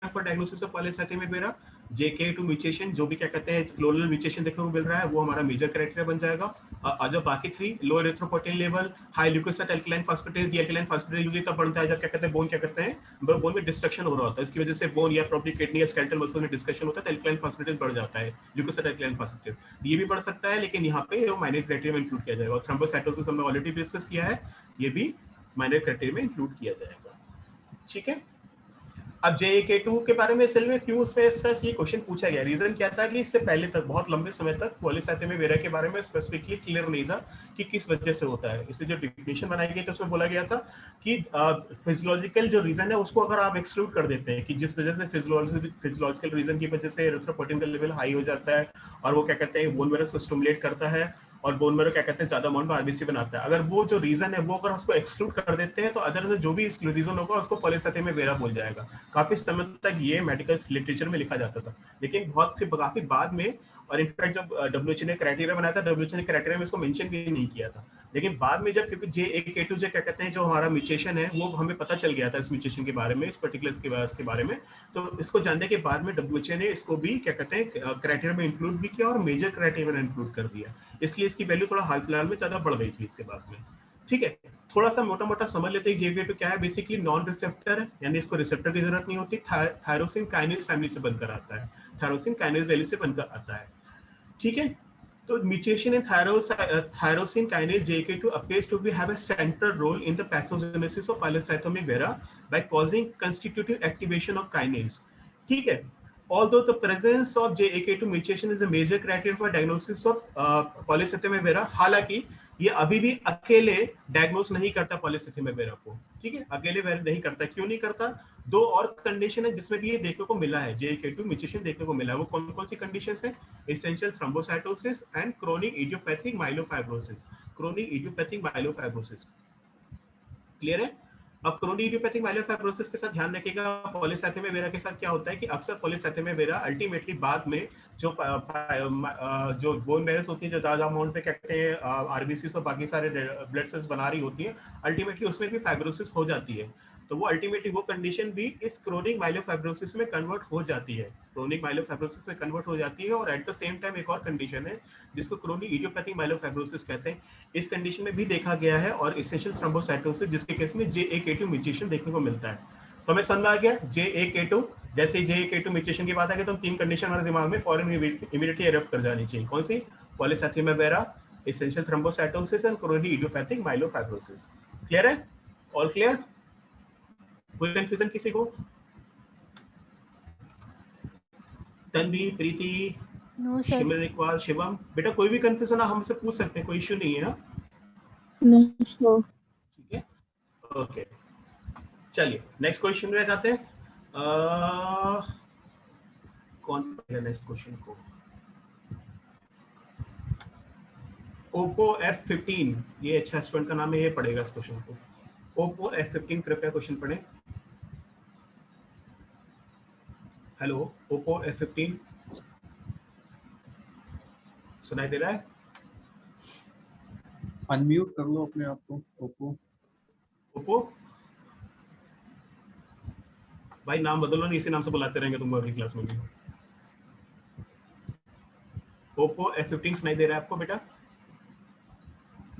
A: for diagnosis of polycythaemia vera. JK2 mutation, जो भी क्या कहते हैं क्लोनल म्यूटेशन देखने को मिल रहा है, वो हमारा मेजर क्राइटेरिया बन जाएगा। जो बाकी 3, low erythropoietin level, high leukocyte alkaline phosphatase, ये एल्कलाइन फास्फेटेज यूजुअली तब बढ़ता है जब क्या कहते हैं बोन क्या कहते हैं बोन में डिस्ट्रक्शन हो रहा होता है, इसकी वजह से बोन या प्रॉब्ली किडनी या स्केलेटल मसल में डिस्कशन होता है, तो एल्कलाइन फास्फेटेज बढ़ जाता है, ल्यूकोसाइट एल्कलाइन फास्फेटेज ये भी बढ़ सकता है, लेकिन यहाँ पे वो माइनर क्राइटेरिया में इंक्लूड किया जाएगा। और थ्रोम्बोसाइटोसिस हमने ऑलरेडी डिस्कस किया है, ये भी माइनर क्राइटेरिया में इंक्लूड किया जाएगा। ठीक है, अब JK2 के बारे में असल में क्यों स्ट्रेस ये क्वेश्चन पूछा गया, रीजन क्या था कि इससे पहले तक बहुत लंबे समय तक पॉलीसाइथेमिया वेरा के बारे में स्पेसिफिकली क्लियर नहीं था कि किस वजह से होता है। इसलिए जो डिफिनेशन बनाई गई थी उसमें बोला गया था कि फिजियोलॉजिकल जो रीजन है उसको अगर आप एक्सक्लूड कर देते हैं कि जिस वजह से फिजियोलॉजिकल रीजन की वजह से एरिथ्रोपोइटिन का लेवल हाई हो जाता है और वो क्या कहते हैं बोन मैरो को स्टिमुलेट करता है और बोन मैरो क्या कहते हैं ज्यादा अमाउंट में आरबीसी बनाता है, अगर वो जो रीजन है वो अगर उसको एक्सक्लूड कर देते हैं तो अदर जो भी रीजन होगा उसको पॉलीसाइथेमिया वेरा बोल जाएगा। काफी समय तक ये मेडिकल लिटरेचर में लिखा जाता था, लेकिन काफी बाद में, और इनफैक्ट जब WHO ने क्राइटेरिया बनाया था, WHO ने क्राइटेरिया में इसको मेंशन भी नहीं किया था, लेकिन बाद में जब क्योंकि JK2 जो क्या कहते हैं जो हमारा म्यूटेशन है वो हमें पता चल गया था इस म्यूटेशन के बारे में, इस पर्टिकुलर के बारे में, तो इसको जानने के बाद में WHO ने इसको भी क्या कहते हैं क्राइटेरिया में इंक्लूड भी किया और मेजर क्राइटेरिया में इंक्लूड कर दिया, इसलिए इसकी वैल्यू थोड़ा हाल फिलहाल में ज्यादा बढ़ गई थी इसके बाद में। ठीक है, थोड़ा सा मोटा मोटा समझ लेते हैं JK2 क्या है। बेसिकली नॉन रिसेप्टर है, यानी इसको रिसेप्टर की जरूरत नहीं होती, थायरोसिन काइनेज फैमिली से बनकर आता है, थायरोसिन काइनेज वैल्यू से बनकर आता है। ठीक है, तो mutation in tyrosine kinase JK2 appears to have a central role in the pathogenesis of polycythemia vera by causing constitutive activation of kinase. ठीक है, although the presence of JK2 mutation is a major criteria for diagnosis of polycythemia vera, हालांकि ये अभी भी अकेले diagnose नहीं करता polycythaemia vera को। ठीक है, अकेले नहीं करता, क्यों नहीं करता? 2 और कंडीशन है जिसमें भी ये देखने को मिला है, JK2 म्यूटेशन देखने को मिला है। वो कौन कौन सी कंडीशंस है? Essential thrombocytosis and chronic idiopathic माइलोफाइब्रोसिस। Chronic idiopathic myelofibrosis clear है? अब क्रोनिक इडियोपैथिक माइलोफाइब्रोसिस के साथ ध्यान रखिएगा, पॉलीसाइथेमिया वेरा के साथ क्या होता है कि अक्सर पॉलीसाइथेमिया वेरा अल्टीमेटली बाद में जो बोन मैरोस होती है जो ज्यादा अमाउंट पे कहते हैं आरबीसी और बाकी सारे ब्लड सेल्स बना रही होती है, अल्टीमेटली उसमें भी फाइब्रोसिस हो जाती है। तो वो अल्टीमेटली वो कंडीशन भी इस क्रोनिक माइलोफाइब्रोसिस में कन्वर्ट हो जाती है, क्रोनिक माइलोफाइब्रोसिस में कन्वर्ट हो जाती है। और एट द सेम टाइम एक और कंडीशन है जिसको क्रोनिक इडियोपैथिक माइलोफाइब्रोसिस कहते हैं, इस कंडीशन में भी देखा गया है और एसेंशियल थ्रोम्बोसाइटोसिस जिसके केस में JK2 म्यूटेशन देखने को मिलता है। तो हमें समझ आ गया JK2, जैसे JK2 म्यूटेशन की बात आ गई तो 3 कंडीशन हमारे दिमाग में फॉरन इमीडिएटली एरप्ट कर जानी चाहिए। कौन सी? Polycythaemia vera, essential thrombocytosis and chronic idiopathic myelofibrosis. Clear है? All clear? कोई कंफ्यूजन किसी को? Tanvi, Preeti,
F: no sir.
A: शिमर, इकबाल, शिवम, बेटा कोई भी कंफ्यूजन हमसे पूछ सकते हैं, कोई इश्यू नहीं है।
C: No, sure.
A: ठीक है, ओके, चलिए नेक्स्ट क्वेश्चन में जाते हैं। कौन पढ़ेगा नेक्स्ट क्वेश्चन को? Oppo F15, ये अच्छा स्टूडेंट का नाम है, ये पढ़ेगा इस क्वेश्चन को। Oppo F15 कृपया क्वेश्चन पढ़ें। हेलो, Oppo F15 सुनाई दे रहा है?
E: अनम्यूट कर लो अपने आप को।
A: Oppo भाई नाम बदलो नहीं, इसी नाम से बुलाते रहेंगे तुम अगली क्लास में भी। Oppo F15 सुनाई दे रहा है आपको बेटा?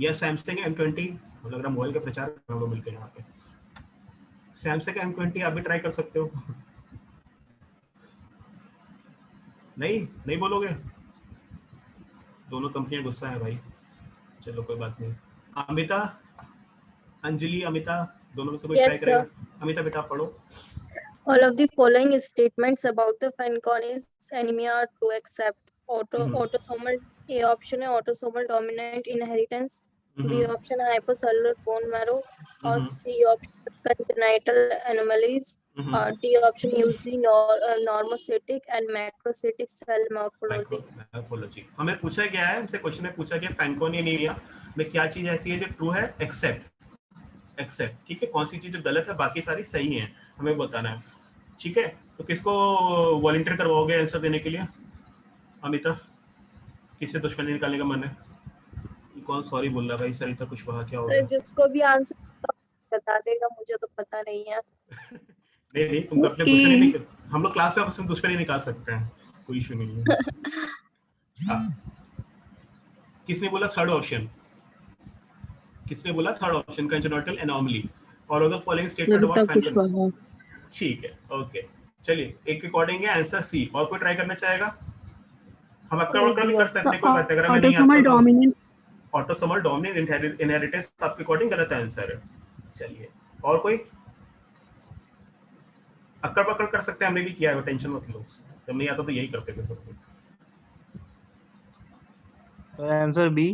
A: या सैमसंग M20, मुझे लग रहा मोबाइल का प्रचार कर रहा मिलकर यहाँ पे। सैमसंग M20 आप भी ट्राई कर सकते हो। नहीं बोलोगे? दोनों कंपनियां गुस्सा है भाई, चलो कोई बात नहीं। अमिता, अंजलि, अमिता दोनों में से कोई ट्राई करेगा? अमिता बेटा पढ़ो।
G: All of the following statements about the Fanconi anemia are true except autosomal. A option है autosomal dominant inheritance, B option hypocellular bone marrow, or C option congenital anomalies, D option usually normocytic and macrocytic cell morphology.
A: माइक्रोमोर्फोलॉजी हमें पूछा गया है, हमसे question में पूछा गया Fanconi anaemia में क्या चीज ऐसी है जो ट्रू है, एक्सेप्ट ठीक है, कौन सी चीज जो गलत है, बाकी सारी सही है, हमें बताना है। ठीक है, तो किसको वॉलंटियर करवाओगे आंसर देने के लिए? अमिता, किससे दुश्मनी निकालने का मन है? कौन सॉरी बोल रहा है भाई? सरिता कुछ कहा, क्या हो
G: सर
A: गया?
G: जिसको भी आंसर बता देगा, मुझे तो पता नहीं है।
A: नहीं तुम अपने दुश्मनी नहीं, हम लोग क्लास में आपस में दुश्मनी निकाल सकते हैं, कोई इशू नहीं है। हाँ, किसने बोला थर्ड ऑप्शन? किसने बोला थर्ड ऑप्शन, कंजेनिटल एनोमली? और of the following statement about Fanconi? ठीक है, ओके, चलिए एक अकॉर्डिंग है आंसर सी। और कोई ट्राई करना चाहेगा? हम आपका वर्क कर सकते हैं, कोई बात, अगर हमें नहीं आता ऑटोसोमल डोमिनेंट इनहेरिटेंस आपके अकॉर्डिंग गलत आंसर है। चलिए, और कोई अक्कड़ पकड़ कर सकते हैं, हमने भी किया है, टेंशन मत लो, जब नहीं आता तो यही करते थे सब।
D: Answer B.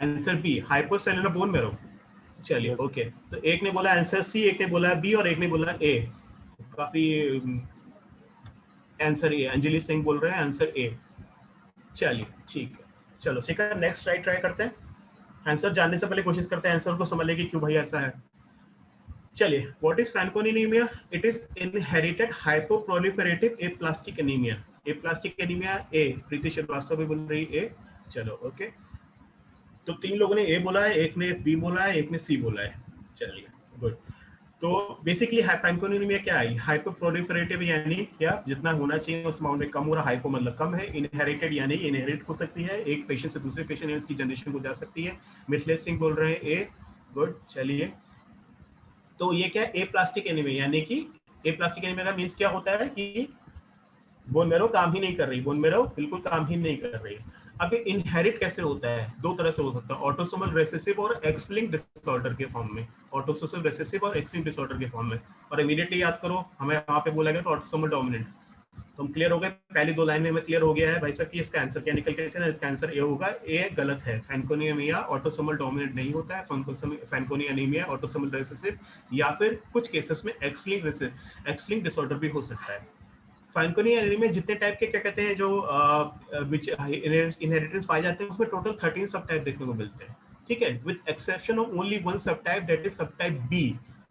A: Answer B, hypocellular bone marrow. चलिए ओके, तो एक ने बोला आंसर सी, एक ने बोला बी और एक ने बोला ए। काफी आंसर ए, अंजलि सिंह बोल रहे हैं आंसर ए। चलिए ठीक है, चलो सीखा, नेक्स्ट ट्राई करते हैं। आंसर जानने से पहले कोशिश करते हैं आंसर को समझने की, क्यों भाई ऐसा है। चलिए, what is Fanconi anaemia? It is inherited hypoproliferative aplastic anaemia. Aplastic anaemia ए, प्रीति श्रीवास्तव भी बोल रही ए। चलो ओके, तो तीन लोगों ने ए बोला है, एक ने बी बोला है, एक ने सी बोला है। चलिए गुड। तो बेसिकली फैंकोनी एनीमिया क्या है? हाइपोप्रोलिफरेटिव यानी क्या, जितना होना चाहिए उस अमाउंट में कम हो रहा, हाइपो मतलब कम है। इनहेरिटेड यानी इनहेरिट हो सकती है, एक पेशेंट से दूसरे पेशेंट इसकी जनरेशन को जा सकती है। मिथिलेश सिंह बोल रहे हैं ए, गुड। चलिए, तो ये क्या है? ए प्लास्टिक एनीमिया, यानी कि ए प्लास्टिक एनीमिया का मींस क्या होता है कि बोन मैरो काम ही नहीं कर रही, बोन मैरो बिल्कुल काम ही नहीं कर रही। अब ये इनहेरिट कैसे होता है? दो तरह से हो सकता है, ऑटोसोमल रिसेसिव और एक्स लिंक्ड डिसऑर्डर के फॉर्म में। ऑटोसोमल रिसेसिव और एक्स लिंक्ड डिसऑर्डर के फॉर्म में। और इमीडिएटली याद करो, हमें वहां पे बोला गया तो ऑटोसोमल डोमिनेंट। तो हम क्लियर हो गए, पहली दो लाइन में हमें क्लियर हो गया है भाई साहब कि इसका आंसर क्या निकल के चला। इसका आंसर ए होगा, ए गलत है। फैंकोनी एनीमिया ऑटोसोमल डोमिनेंट नहीं होता है। फैंकोनी एनीमिया ऑटोसोमल रिसेसिव या फिर कुछ केसेस में एक्स लिंक्ड डिसऑर्डर भी हो सकता है। फैंकोनी एनीमिया जितने टाइप के क्या कहते हैं जो इनहेरिटेंस पाए जाते हैं, उसमें टोटल 13 सब टाइप देखने को मिलते हैं। ठीक है, with exception of only one subtype, that is subtype B.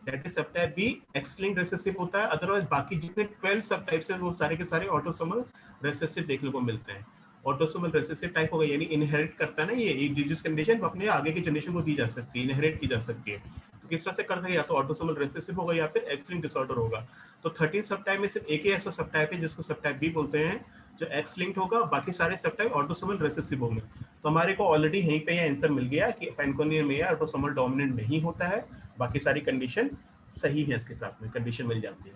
A: That is subtype B X linked recessive होता है। अदरवाइज बाकी जितने 12 सब टाइप्स हैं वो सारे के सारे ऑटोसोमल रिसेसिव देखने को मिलते हैं। ऑटोसोमल रिसेसिव टाइप होगा यानी इनहेरिट करता है ना, ये एक डिजीज कंडीशन अपने आगे की जनरेशन को दी जा सकती है, इनहेरिट की जा सकती है। तो किस तरह से करता है? या तो ऑटोसोमल रिसेसिव होगा या फिर एक्स लिंक्ड डिसऑर्डर होगा। तो 13 सब टाइप में सिर्फ एक ही ऐसा सब टाइप है जिसको सब टाइप बी बोलते हैं, जो एक्स लिंक्ड होगा, बाकी सारे सब टाइप ऑटोसोमल रिसेसिव होंगे। तो हमारे को ऑलरेडी यहीं पे ये आंसर मिल गया कि फैंकोनी एनीमिया ऑटोसोमल डोमिनेंट नहीं होता है, बाकी सारी कंडीशन सही है, इसके साथ में कंडीशन मिल जाती है।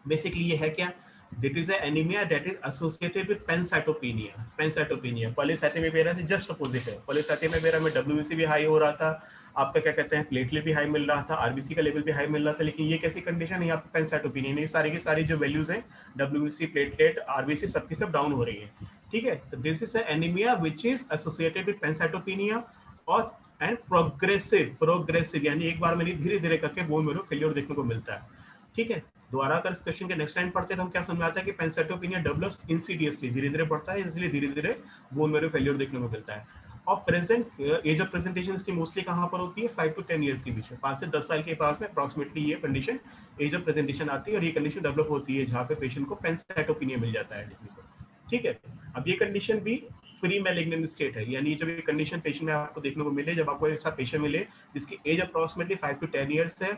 A: बेसिकली ये है क्या? That is an anemia that is associated with pancytopenia. Pancytopenia polycythaemia vera से जस्ट अपोजिट है। पॉलीसाइथेमिया वेरा में WBC भी हाई हो रहा था, आपका क्या कहते हैं प्लेटलेट भी हाई मिल रहा था, आरबीसी का लेवल भी हाई मिल रहा था। लेकिन ये कैसी कंडीशन है? यहाँ पे पैनसाइटोपिनिया, ये सारी की सारी जो वैल्यूज हैं WBC, प्लेटलेट, आरबीसी सबकी सब डाउन हो रही है। ठीक है, तो this is anaemia which is associated with pancytopenia और एंड प्रोग्रेसिव यानी एक बार में नहीं, धीरे धीरे करके बोन मैरो फेलियर देखने को मिलता है। ठीक है, दोबारा अगर इस क्वेश्चन के नेक्स्ट लाइन पढ़ते हैं तो हम क्या समझाते हैं कि पैनसाइटोपिनिया डेवलप्स इंसीडियसली, धीरे धीरे बढ़ता है, इसलिए धीरे धीरे बोन मैरो फेलियर देखने को मिलता है। और प्रेजेंट एज ऑफ प्रेजेंटेशन इसकी मोस्टली कहां पर होती है? 5 to 10 इयर्स के बीच में, 5 से 10 साल के पास में अप्रॉक्सिमेटली ये कंडीशन एज ऑफ प्रेजेंटेशन आती है और ये कंडीशन डेवलप होती है जहां पे पेशेंट को पैनसाइटोपिनिया मिल जाता है देखने को। ठीक है, अब ये कंडीशन भी प्री मैलिग्नेंट स्टेट है, यानी जब ये कंडीशन पेशेंट में आपको देखने को मिले, जब आपको ऐसा पेशेंट मिले जिसकी एज अप्रॉक्सिमेटली 5 to 10 इयर्स है,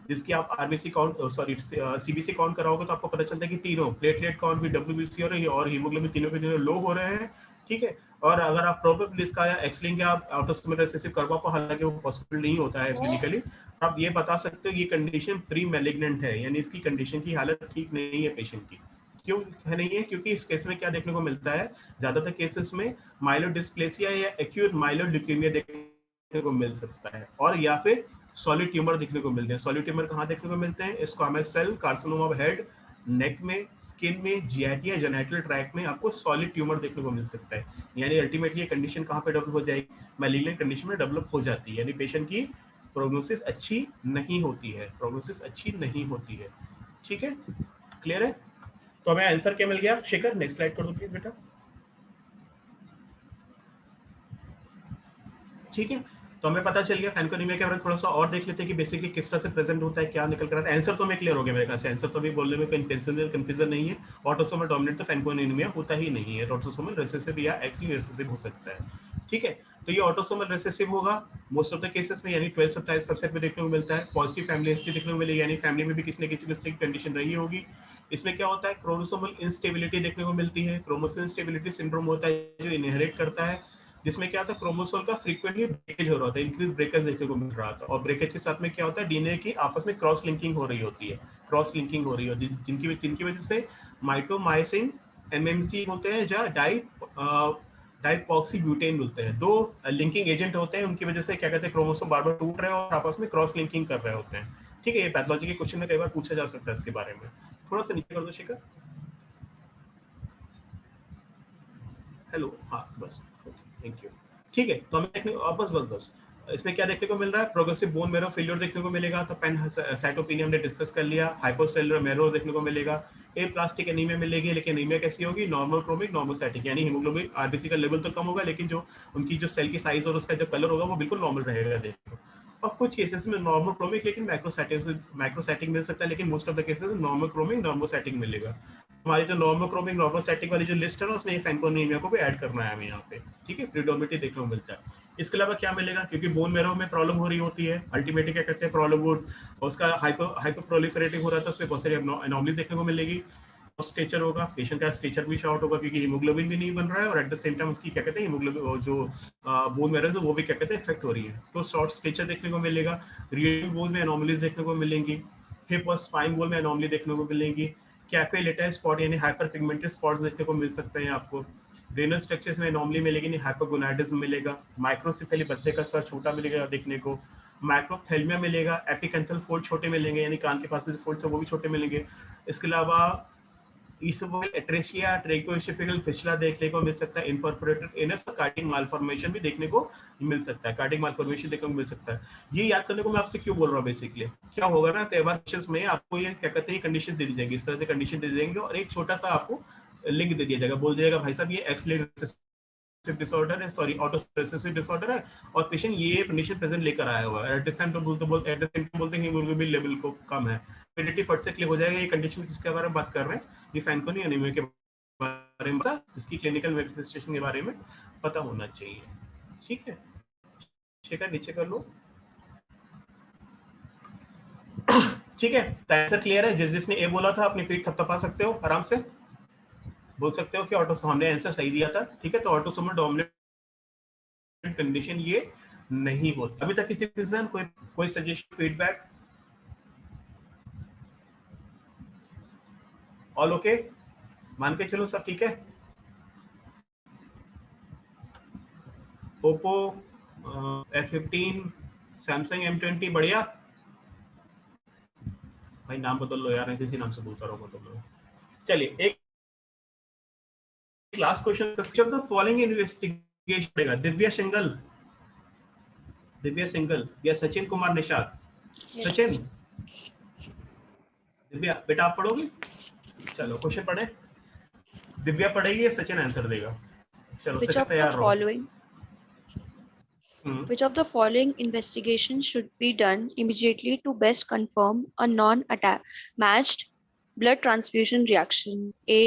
A: जिसकी आप आरबीसी काउंट सीबीसी काउंट कराओगे तो आपको पता चलता है कि तीनों प्लेटलेट काउंट भी WBC और हीमोग्लोबिन तीनों के तीनों लो हो रहे हैं। ठीक है, और अगर आप प्रोबेबली इसका या एक्सलिंग या ऑटोसोमल रिसेसिव करवा पाओ, हालांकि वो पॉसिबल नहीं होता है क्लिनिकली, आप ये बता सकते हो ये कंडीशन प्री मैलिग्नेंट है, यानी इसकी कंडीशन की हालत ठीक नहीं है पेशेंट की। क्यों है नहीं है? क्योंकि इस केस में क्या देखने को मिलता है, ज्यादातर केसेस में माइलोडिस्प्लेसिया या एक्यूट माइलोइड ल्यूकेमिया देखने को मिल सकता है, और या फिर सॉलिड ट्यूमर देखने को मिलते हैं। सॉलिड ट्यूमर कहाँ देखने को मिलते हैं? Squamous cell carcinoma of head, neck में, स्किन में, जीआईटी या जेनिटल ट्रैक्ट में आपको सॉलिड ट्यूमर देखने को मिल सकता है। यानी अल्टीमेटली ये कंडीशन कहाँ पे डेवलप हो जाएगी? मैलिग्नेंट कंडीशन में डेवलप हो जाती है, यानी पेशेंट की प्रोग्नोसिस अच्छी नहीं होती है, प्रोग्नोसिस अच्छी नहीं होती है। ठीक है, क्लियर है? तो हमें आंसर क्या मिल गया शेखर? नेक्स्ट स्लाइड कर दो प्लीज बेटा। ठीक है, तो हमें पता चल गया फैनकोनीमिया के बारे में। थोड़ा सा और देख लेते हैं कि बेसिकली किस तरह से प्रेजेंट होता है, क्या निकल कर आता है। आंसर तो हमें क्लियर हो गया मेरे ख्याल से, आंसर तो अभी बोलने में कोई कंफ्यूजन नहीं है। ऑटोसोमल डोमिनेंट तो फैनकोनीमिया होता ही नहीं है, ऑटोसोमल रिसेसिव या एक्स लिंक्ड रिसेसिव हो सकता है। ठीक है, तो ये ऑटोसोमल रिसेसिव होगा मोस्ट ऑफ द केसेस में, यानी 12 सबसेट में देखने को मिलता है। पॉजिटिव फैमिली हिस्ट्री देखने को मिलेगी, यानी फैमिली में भी किसी न किसी तरह की कंडीशन रही होगी। इसमें क्या होता है, क्रोमोसोमल इंस्टेबिलिटी देखने को मिलती है। क्रोमोसोमल इंस्टेबिलिटी सिंड्रोम होता है जो इनहेरिट करता है, जिसमें क्या होता है, क्रोमोसोम का फ्रीक्वेंटली ब्रेकेज हो रहा होता है, इंक्रीज ब्रेकेज देखने को मिल रहा था। और ब्रेकेज के साथ में क्या होता है, डीएनए की आपस में क्रॉस लिंकिंग हो रही होती है, क्रॉस लिंकिंग हो रही है, जिनकी वजह से माइटोमाइसिन एमएमसी बोलते हैं, या डाइपॉक्सी ब्यूटेन बोलते हैं, दो लिंकिंग एजेंट होते हैं। उनकी वजह से क्या कहते हैं, क्रोमोसोम बार बार टूट रहे हैं और आपस में क्रॉस लिंकिंग कर रहे होते हैं। ठीक है, ये पैथोलॉजी के क्वेश्चन में कई बार पूछा जा सकता है इसके बारे में। थोड़ा सा नीचे कर दो शेखर। हेलो, हाँ बस, थैंक यू। ठीक है, तो हमें देखने बस इसमें क्या देखने को मिल रहा है, प्रोग्रेसिव बोन मैरो फेलियर देखने को मिलेगा। तो पैनसाइटोपिनिया हमने डिस्कस कर लिया। हाइपोसेलुलर मैरो देखने को मिलेगा। एप्लास्टिक एनीमिया मिलेगी, लेकिन एनीमिया कैसी होगी, नॉर्मल क्रोमिक नॉर्मोसाइटिक, यानी हीमोग्लोबिन आरबीसी का लेवल तो कम होगा, लेकिन जो उनकी जो सेल की साइज और उसका जो कलर होगा वो बिल्कुल नॉर्मल रहेगा देखो। और कुछ केसेस में नॉर्मल क्रोमिक लेकिन मैक्रोसाइटिक मिल सकता है, लेकिन most of the cases normal chromic normocytic मिलेगा। हमारी जो नॉर्मल क्रोमिक नॉर्मोसाइटिक वाली जो लिस्ट है ना, उसमें फैनकोनीमिया को भी ऐड करना है हमें यहाँ पे। ठीक है, प्रीडोमिनेटली देखने को मिलता है। इसके अलावा क्या मिलेगा, क्योंकि बोन मैरो में प्रॉब्लम हो रही होती है, अल्टीमेटली क्या कहते हैं, प्रॉब्लम वुड उसका हाइपोप्रोलिफरेटिव हो रहा था, उसमें बहुत सारी एनॉमलीज देखने को मिलेगी। स्ट्रेचर होगा, पेशेंट का स्ट्रेचर भी शॉर्ट होगा, क्योंकि हीमोग्लोबिन भी नहीं बन रहा है, और एट द सेम टाइम उसकी क्या कहते हैं, हीमोग्लोबिन जो बोन मैरो है वो भी क्या कहते हैं, इफेक्ट हो रही है। तो शॉर्ट स्ट्रेचर देखने को मिलेगा। रीडिंग बोन में एनॉमलीज देखने को मिलेंगी। हिप और स्पाइन बोन में एनॉमली देखने को मिलेंगी। कैफे लेटर स्पॉट यानी हाइपर पिगमेंटेड स्पॉट्स देखने को मिल सकते हैं आपको। रेनल स्ट्रक्चर्स में एनॉमली मिलेगी, नहीं हाइपोगोनाडिज्म मिलेगा। माइक्रोसिफेली बच्चे का सर छोटा मिलेगा देखने को। माइक्रोथेल्मिया मिलेगा। एपिकेंथल फोल्ड छोटे मिलेंगे, यानी कान के पास में जो फोल्ड्स है वो भी छोटे मिलेंगे। इसके अलावा ईसोफेगल एट्रेशिया, ट्रैकोएसोफेगल फिस्टुला देखने को मिल सकता है। इनपरफोरेटेड एनस और कार्डिक मालफॉर्मेशन भी देखने को मिल सकता है, कार्डिक मालफॉर्मेशन देखने को मिल सकता है। ये याद करने को मैं आपसे क्यों बोल रहा हूँ, बेसिकली क्या होगा ना, कई बार क्वेश्चंस में आपको ये क्या कहते हैं, कंडीशन दे दी जाएगी, इस तरह से कंडीशन दे दी जाएंगे और एक छोटा सा आपको लिंक दे दिया जाएगा, बोल दिया जाएगा भाई साहब ये एक्स लिंक्ड डिसऑर्डर है, सॉरी ऑटोसोमल डिसऑर्डर है, और पेशेंट ये कंडीशन प्रेजेंट लेकर आया हुआ है। एट द सेम टाइम बोलते हैं हीमोग्लोबिन लेवल को कम है, इमीडिएटली फट से क्लियर हो जाएगा ये कंडीशन जिसके बारे में बात कर रहे हैं, ये फैनकोनी एनीमिया के बारे में, इसकी क्लिनिकल मैनिफेस्टेशन के बारे में पता होना चाहिए। ठीक है, शेखर नीचे कर लो। ठीक है, आंसर क्लियर है। जिसने ए बोला था अपनी पीठ थपथपा सकते हो, आराम से बोल सकते हो कि ऑटोसोमल, हमने आंसर सही दिया था। ठीक है, तो ऑटोसोमल डोमिनेंट कंडीशन ये नहीं होता। अभी तक किसी क्वेश्चन, कोई सजेशन, फीडबैक? ऑल ओके, मान के चलो सब ठीक है। ओप्पो F15, सैमसंग M20 बढ़िया। भाई नाम बदल लो यार, किसी नाम से बोलता रहो, बदल लो। चलिए एक last question, such of the following investigation पड़ेगा। दिव्या सिंगल या सचिन कुमार निषाद? सचिन, दिव्या बेटा आप पढ़ोगे? चलो क्वेश्चन पढ़े, दिव्या पढ़ेगी या सचिन आंसर देगा? चलो सचिन तैयार रहो।
H: Which of the following investigation should be done immediately to best confirm a non-matched blood transfusion reaction? A.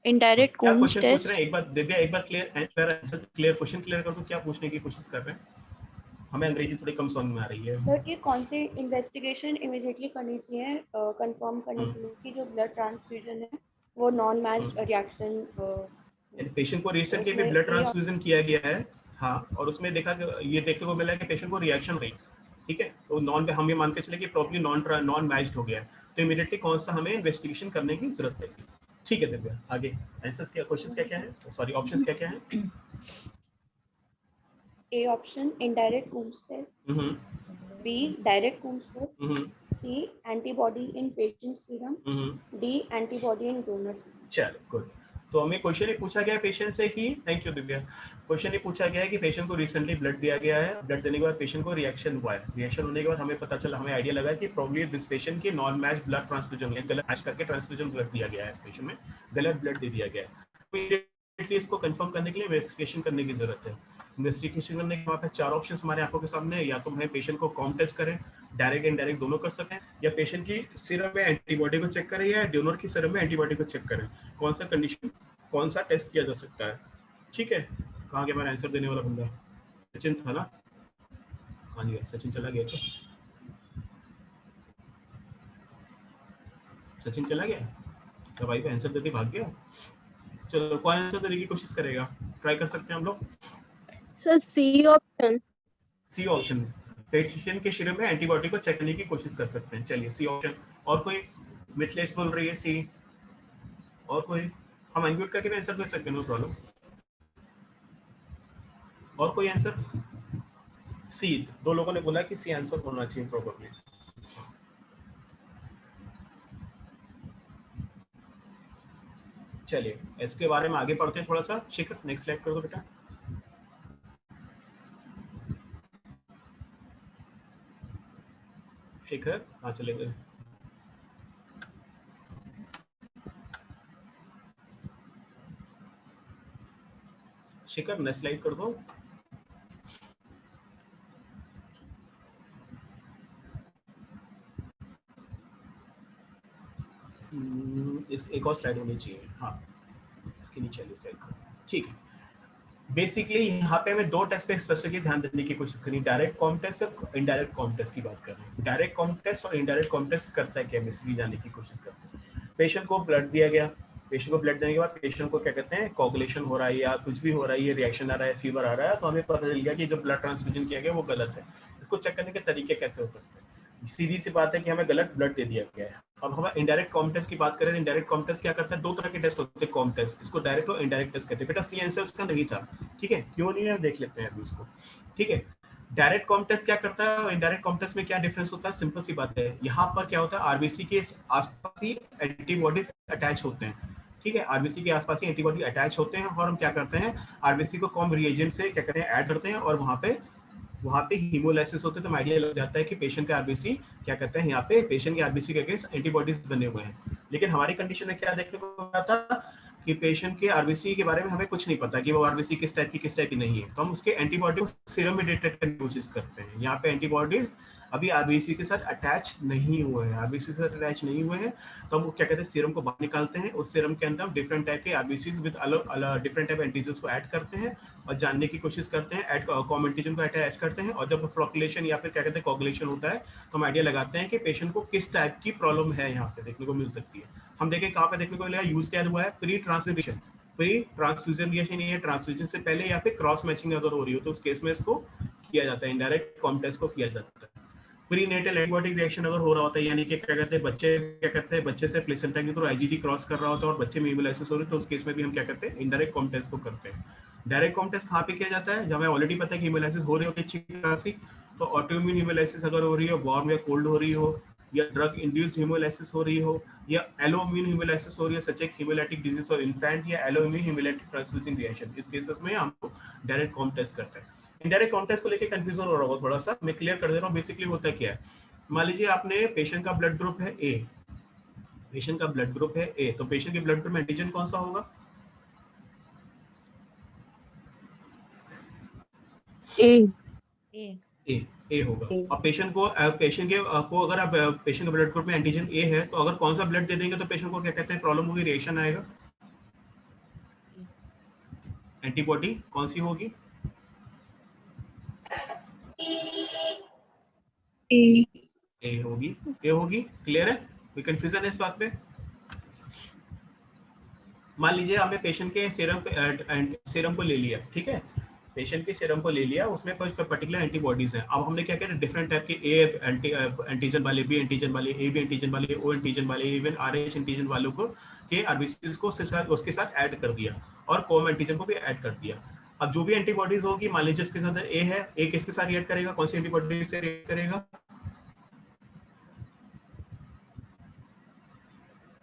H: Indirect
A: क्या
H: Coombs
A: क्वेश्चन पूछ
H: test.
A: रहे हैं? एक बार दिव्या, एक बार क्वेश्चन क्लियर कर दो, क्या पूछने की कोशिश कर रहे हैं? हमें अंग्रेजी थोड़ी कम समझ में आ रही है।
H: सर ये कौन सी इन्वेस्टिगेशन इमीडिएटली करनी चाहिए कंफर्म करने के लिए कि जो ब्लड ट्रांसफ्यूजन है वो नॉन मैच्ड रिएक्शन।
A: पेशेंट को रिसेंटली भी ब्लड ट्रांसफ्यूजन किया गया है, हाँ, और उसमें देखा ये देखने को मिला कि पेशेंट को रिएक्शन रही, ठीक है, तो नॉन, हम ये मान के चले कि प्रॉपर्ली नॉन मैच्ड हो गया है, तो इमीडिएटली कौन सा हमें इन्वेस्टिगेशन करने की जरूरत है। ठीक है दिव्या, आगे आंसर्स क्या, क्वेश्चंस क्या है, सॉरी ऑप्शंस क्या है?
H: A option indirect Coombs test. B direct Coombs test. C antibody in patient serum. D antibody in donor serum.
A: चलो गुड, तो हमें क्वेश्चन ही पूछा गया पेशेंट से कि, थैंक यू दिव्या, क्वेश्चन ही पूछा गया है कि पेशेंट को रिसेंटली ब्लड दिया गया है, ब्लड देने के बाद पेशेंट को रिएक्शन हुआ है, रिएक्शन होने के बाद हमें पता चला, हमें आइडिया लगा कि प्रोबब्ली दिस पेशेंट की नॉन मैच ब्लड ट्रांसफ्यूजन, गलत मैच करके ट्रांसफ्यूजन ब्लड दिया गया है, इस पेशेंट में गलत ब्लड दे दिया गया है। इमीडिएटली इसको कंफर्म करने के लिए इन्वेस्टिगेशन करने की जरूरत है। इन्वेस्टिगेशन करने के वहाँ पे 4 ऑप्शन हमारे आंखों के सामने है, या तो हम पेशेंट को कॉम टेस्ट करें, डायरेक्ट इनडायरेक्ट दोनों कर सकते हैं, या पेशेंट की सीरम में एंटीबॉडी को चेक करें, या डोनर की सीरम में एंटीबॉडी को चेक करें, कौन सा कंडीशन, कौन सा टेस्ट किया जा सकता है। ठीक है, कहाँ गया मेरा आंसर देने वाला बंदा? सचिन था ना? हाँ जी, सचिन चला गया क्या? सचिन चला गया तो भाई आंसर देते भाग गया। चलो कौन आंसर देने की कोशिश करेगा? ट्राई कर सकते हैं हम लोग।
G: Sir C option.
A: C option, patient के सीरम में एंटीबॉडी को चेक करने की कोशिश कर सकते हैं। चलिए सी ऑप्शन। और कोई? मिथिलेश बोल रही है सी। और कोई? हम अनम्यूट करके भी आंसर दे सकते हैं, नो प्रॉब्लम। और कोई आंसर? सी, 2 लोगों ने बोला कि सी आंसर होना चाहिए प्रोबेबली। चलिए इसके बारे में आगे पढ़ते हैं थोड़ा सा। शिखर नेक्स्ट स्लाइड कर दो बेटा। शिखर हाँ चले गए। शिखर नेक्स्ट स्लाइड कर दो। इस एक और स्लाइड होनी चाहिए। हाँ इसके नीचे वाली स्लाइड। ठीक है, बेसिकली यहाँ पे हमें 2 टेस्ट पे स्पेसिफिकली ध्यान देने की कोशिश करी, डायरेक्ट कॉम टेस्ट और इनडायरेक्ट कॉम टेस्ट की बात कर रहे हैं। डायरेक्ट कॉम टेस्ट और इनडायरेक्ट कॉम टेस्ट करता है क्या, बेसिकली जानने की कोशिश करते हैं। पेशेंट को ब्लड दिया गया, पेशेंट को ब्लड देने के बाद पेशेंट को क्या कहते हैं, कोगुलेशन हो रहा है या कुछ भी हो रहा है, ये रिएक्शन आ रहा है, फीवर आ रहा है, तो हमें पता चल गया कि जो ब्लड ट्रांसफ्यूजन किया गया वो गलत है। इसको चेक करने के तरीके कैसे हो सकते हैं? सीधी सी बात है कि हमें गलत ब्लड दे दिया गया है। अब हम इनडायरेक्ट कॉम टेस्ट की बात करें, इंडायरेक्ट कॉम टेस्ट क्या करता है? 2 तरह के टेस्ट होते हैं कॉम टेस्ट, इसको डायरेक्ट और इनडायरेक्ट टेस्ट कहते हैं। बेटा सी आंसर इसका नहीं था, ठीक है, क्यों नहीं है देख लेते हैं अभी इसको। ठीक है, डायरेक्ट कॉम टेस्ट क्या करता है और इनडायरेक्ट कॉम टेस्ट में क्या डिफरेंस होता है? सिंपल सी बात है, यहाँ पर क्या होता है, आरबीसी के आसपास ही एंटीबॉडीज अटैच होते हैं। ठीक है, आरबीसी के आसपास ही एंटीबॉडी अटैच होते हैं और हम क्या करते हैं, आरबीसी को कॉम रिएजेंट से क्या करते हैं, ऐड करते हैं और वहाँ पे हीमोलाइसिस होते हैं। तो आइडिया लग जाता है कि पेशेंट का आरबीसी क्या कहते हैं, यहाँ पे पेशेंट के आरबीसी के अगेंस्ट एंटीबॉडीज बने हुए हैं। लेकिन हमारी कंडीशन में क्या देखने को मिला था कि पेशेंट के आरबीसी के बारे में हमें कुछ नहीं पता कि वो आरबीसी किस टाइप की नहीं है, तो हम उसके एंटीबॉडी को सीरम में डिटेक्ट करने की कोशिश करते हैं। यहाँ पे एंटीबॉडीज अभी आरबीसी के साथ अटैच नहीं हुए हैं, आरबीसी के साथ अटैच नहीं हुए हैं, तो हम क्या कहते हैं, सीरम को बाहर निकालते हैं। उस सीरम के अंदर हम डिफरेंट टाइप के आरबीसीज विद अलग डिफरेंट टाइप एंटीजन्स को ऐड करते हैं और जानने की कोशिश करते हैं, ऐड कॉम एंटीजन को अटैच करते हैं। और जब फ्लोकुलेशन या फिर क्या कहते हैं कोगुलेशन होता है, तो हम आइडिया लगाते हैं कि पेशेंट को किस टाइप की प्रॉब्लम है, यहाँ पे देखने को मिल सकती है। हम देखें कहाँ पे देखने को मिलेगा, यूज क्या हुआ है, प्री ट्रांसफ्यूजन रिएक्शन, ये ट्रांसफ्यूजन से पहले या फिर क्रॉस मैचिंग अगर हो रही हो तो उस केस में इसको किया जाता है, इनडायरेक्ट कॉम टेस्ट को किया जाता है। प्री नेटल एंटीबायोटिक रिएक्शन अगर हो रहा होता है, यानी कि क्या कहते हैं बच्चे से प्लेसेंटा के थ्रू आईजीडी क्रॉस कर रहा होता है और बच्चे में हीमोलाइसिस हो रही है, तो उस केस में भी हम क्या करते हैं, इनडायरेक्ट कॉम टेस्ट को करते हैं। डायरेक्ट कॉम टेस्ट कहाँ पे किया जाता है, जब हमें ऑलरेडी पता है कि हीमोलाइसिस हो रही होती है अच्छी खासी, तो ऑटोइम्यून हीमोलाइसिस अगर हो रही हो, वार्म या कोल्ड हो रही हो, या ड्रग इंड्यूस्ड हीमोलाइसिस हो रही हो, या एलोइम्यून हीमोलाइसिस हो रही है सच एक हीमोलाइटिक डिजीज और इन्फेंट, या एलोइम्यून हीमोलाइटिक ट्रांसफ्यूजन रिएक्शन, इस केसेस में हम डायरेक्ट कॉम टेस्ट करते हैं। इनडायरेक्ट कॉम टेस्ट को लेकर कंफ्यूजन हो रहा होगा थोड़ा सा, मैं क्लियर कर दे रहा हूँ। बेसिकली होता क्या है, मान लीजिए आपने पेशेंट का ब्लड ग्रुप है ए, पेशेंट का ब्लड ग्रुप है ए, तो पेशेंट के ब्लड ग्रुप में एंटीजन कौन सा होगा? ए होगा। अब पेशेंट को अगर आप पेशेंट के ब्लड ग्रुप में एंटीजन ए है, तो अगर कौन सा ब्लड दे देंगे तो पेशेंट को क्या कहते हैं, प्रॉब्लम होगी, रिएक्शन आएगा। एंटीबॉडी कौन सी होगी? ए होगी। क्लियर है, कोई कंफ्यूजन है इस बात पे? मान लीजिए हमने पेशेंट के सीरम को ले लिया, ठीक है, पेशेंट के सीरम को ले लिया, उसमें कुछ पर्टिकुलर एंटीबॉडीज हैं। अब हमने क्या किया, डिफरेंट टाइप के ए एंटीजन वाले, बी एंटीजन वाले, ए बी एंटीजन वाले, ओ एंटीजन वाले, इवन आरएच एंटीजन वालों को के आरबीसीज को उसके साथ ऐड कर दिया और कॉम एंटीजन को भी ऐड कर दिया। अब जो भी एंटीबॉडीज होगी, मान लीजिए इसके साथ ए है, ए किसके साथ रिएक्ट करेगा, कौन सी एंटीबॉडी से रिएक्ट करेगा?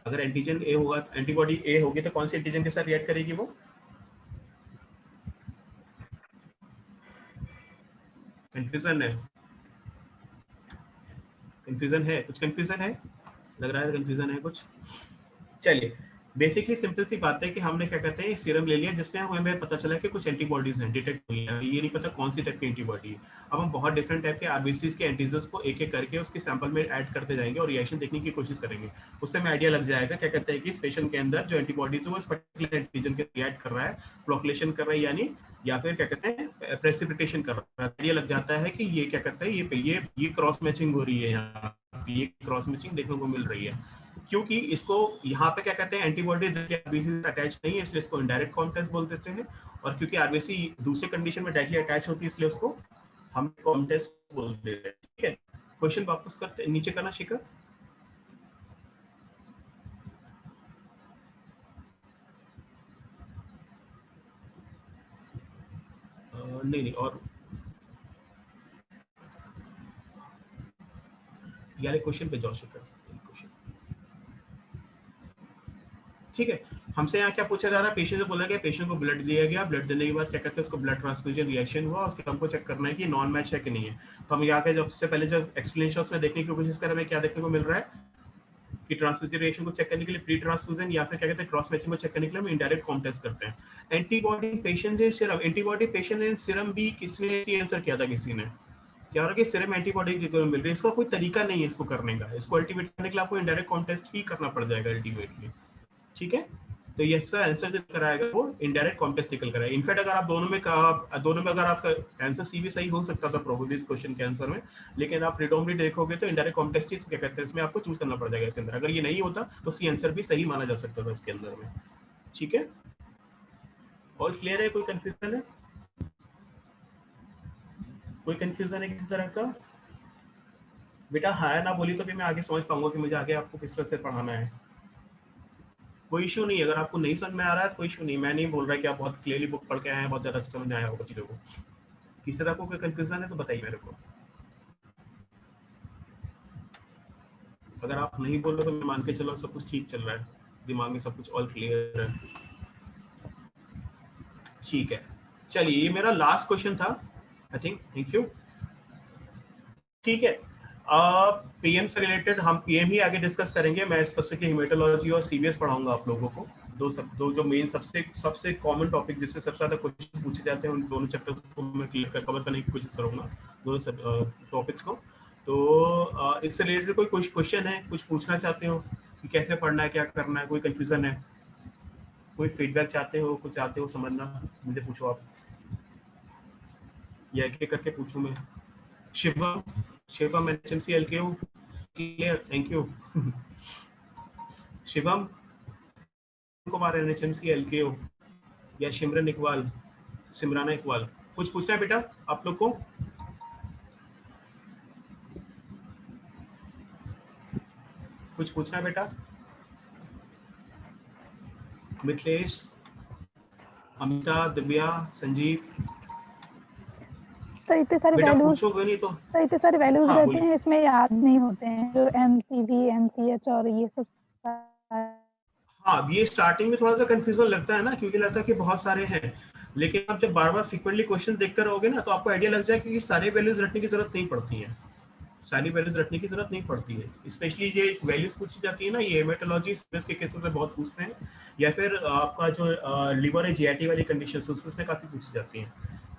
A: अगर एंटीजन ए होगा, एंटीबॉडी ए होगी तो कौन सी एंटीजन के साथ रिएक्ट करेगी वो? कंफ्यूजन है, कंफ्यूजन है, कुछ कंफ्यूजन है, लग रहा है कंफ्यूजन है कुछ। चलिए बेसिकली सिंपल सी बात है कि हमने क्या कहते हैं सीरम ले लिया जिसमें हमें पता चला कि कुछ एंटीबॉडीज हैं डिटेक्ट हुई हैं, ये नहीं पता कौन सी टाइप की एंटीबॉडी है। अब हम बहुत डिफरेंट टाइप के आरबीसीज के एंटीजन्स को एक एक करके उसके सैंपल में ऐड करते जाएंगे और रिएक्शन देखने की कोशिश करेंगे। उससे हमें आइडिया लग जाएगा क्या कहते हैं कि इस पेशेंट के अंदर जो एंटीबॉडीज है वो इस पर्टिकुलर एंटीजन के रिएक्ट कर रहा है, फ्लोकुलेशन कर रहा है यानी, या फिर क्या कहते हैं प्रेसिपिटेशन कर रहा है। आइडिया लग जाता है कि ये क्या कहते हैं ये क्रॉस मैचिंग हो रही है, यहाँ ये क्रॉस मैचिंग देखने को मिल रही है, क्योंकि इसको यहाँ पे क्या कहते हैं एंटीबॉडी आरबीसी से अटैच नहीं है इसलिए इसको इनडायरेक्ट कॉन्टेस्ट बोल देते हैं, और क्योंकि आरबीसी दूसरे कंडीशन में डायरेक्टली अटैच होती है इसलिए उसको हम कॉन्टेस्ट बोल देते हैं। ठीक है, क्वेश्चन वापस करते नीचे करना शिखर। नहीं और यार क्वेश्चन पे जाओ शिखर। ठीक है, हमसे यहाँ क्या पूछा जा रहा है, पेशेंट से बोला गया, पेशेंट को ब्लड दिया गया, ब्लड देने के बाद क्या कहते हैं उसको ब्लड ट्रांसफ्यूजन रिएक्शन हुआ, उसके हमको चेक करना है कि नॉन मैच है कि नहीं है। तो हम यहाँ के जब से पहले जब एक्सप्लेनेशन में देखने की कोशिश कर रहे हैं क्या देखने को मिल रहा है कि ट्रांसफ्यूजन रिएक्शन को चेक करने के लिए प्री ट्रांसफ्यूजन या फिर क्या कहते हैं क्रॉस मैचिंग को चेक करने के लिए हम इनडायरेक्ट कॉम टेस्ट करते हैं। एंटीबॉडी पेशेंट ने सिरम, एंटीबॉडी पेशेंट ने सिरम भी किसने आंसर किया था, किसी ने क्या हो रहा है कि सिरम एंटीबॉडी मिल रही है, इसका कोई तरीका नहीं है इसको करने का, इसको अल्टीमेट करने के लिए आपको इनडायरेक्ट कॉम टेस्ट ही करना पड़ जाएगा अल्टीमेटली। ठीक है, तो ये इसका आंसर जो कराएगा वो इनडायरेक्ट कॉन्टेस्ट निकल कर आएगा। इनफैक्ट अगर आप दोनों में अगर आपका आंसर सी भी सही हो सकता था प्रोबेबली इस क्वेश्चन के आंसर में, लेकिन आप प्रीडोमिनेटली देखोगे तो इनडायरेक्ट कॉन्टेस्ट ही क्या कहते हैं इसमें आपको चूज करना पड़ जाएगा इसके अंदर। अगर ये नहीं होता तो सी आंसर भी सही माना जा सकता था इसके अंदर में। ठीक है, ऑल क्लियर है, कोई कंफ्यूजन है, कोई कंफ्यूजन है किसी तरह का? बेटा हाँ ना बोली तो भी मैं आगे समझ पाऊंगा कि मुझे आगे आपको किस तरह से पढ़ाना है। कोई इशू नहीं, अगर आपको नहीं समझ में आ रहा है कोई इशू नहीं, मैं नहीं बोल रहा कि आप बहुत क्लियरली बुक पढ़ के आए हैं, बहुत ज्यादा समझ में आया होगा चीजों को। किसी तरह को कोई कंफ्यूजन है तो बताइए मेरे को। अगर आप नहीं बोल रहे तो मैं मान के चलो सब कुछ ठीक चल रहा है, दिमाग में सब कुछ ऑल क्लियर है। ठीक है, चलिए ये मेरा लास्ट क्वेश्चन था आई थिंक। Thank you. ठीक है, पीएम से रिलेटेड हम पीएम ही आगे डिस्कस करेंगे। मैं स्पेसिफिकली हेमेटोलॉजी और सीवीएस पढ़ाऊंगा आप लोगों को। दो जो मेन सबसे कॉमन टॉपिक जिससे सबसे ज्यादा क्वेश्चन पूछे जाते हैं उन दोनों चैप्टर्स को मैं क्लियर कवर करने की कोशिश करूंगा, दोनों टॉपिक्स को। तो इससे रिलेटेड कोई क्वेश्चन है, कुछ पूछना चाहते हो कि कैसे पढ़ना है, क्या करना है, कोई कंफ्यूजन है, कोई फीडबैक चाहते हो, कुछ चाहते हो समझना, मुझे पूछो आप, या एक एक करके पूछूं मैं। Shivam HMC LKU clear, thank you. Shivam Kumar HMC LKU या सिमरन इकबाल, सिमराना इकबाल, कुछ पूछना है बेटा आप लोग को? कुछ पूछना है बेटा? मिथिलेश, अमिता, दिव्या, संजीव,
C: सर इतने सारे
A: बेटा
C: वैल्यूज,
A: पूछोगे नहीं तो
C: सर इतने सारे वैल्यूज
A: हाँ,
C: रहते
A: बोलिए।
C: हैं, इसमें याद नहीं होते हैं जो एमसीवी, एमसीएच और ये सब।
A: हाँ, ये स्टार्टिंग में थोड़ा सा कंफ्यूजन लगता है ना, क्योंकि लगता है कि बहुत सारे हैं, लेकिन आप जब बार बार फ्रीक्वेंटली क्वेश्चन देखते रहोगे ना तो आपको आइडिया लग जाए कि सारे वैल्यूज रखने की जरूरत नहीं पड़ती है, सारी वैल्यूज रखने की जरूरत नहीं पड़ती है। स्पेशली ये वैल्यूज पूछी जाती है ना, ये हेमेटोलॉजी के केसेस में बहुत पूछते हैं, या फिर आपका जो लिवर है जीआईटी वाली कंडीशन उसमें काफी पूछी जाती है।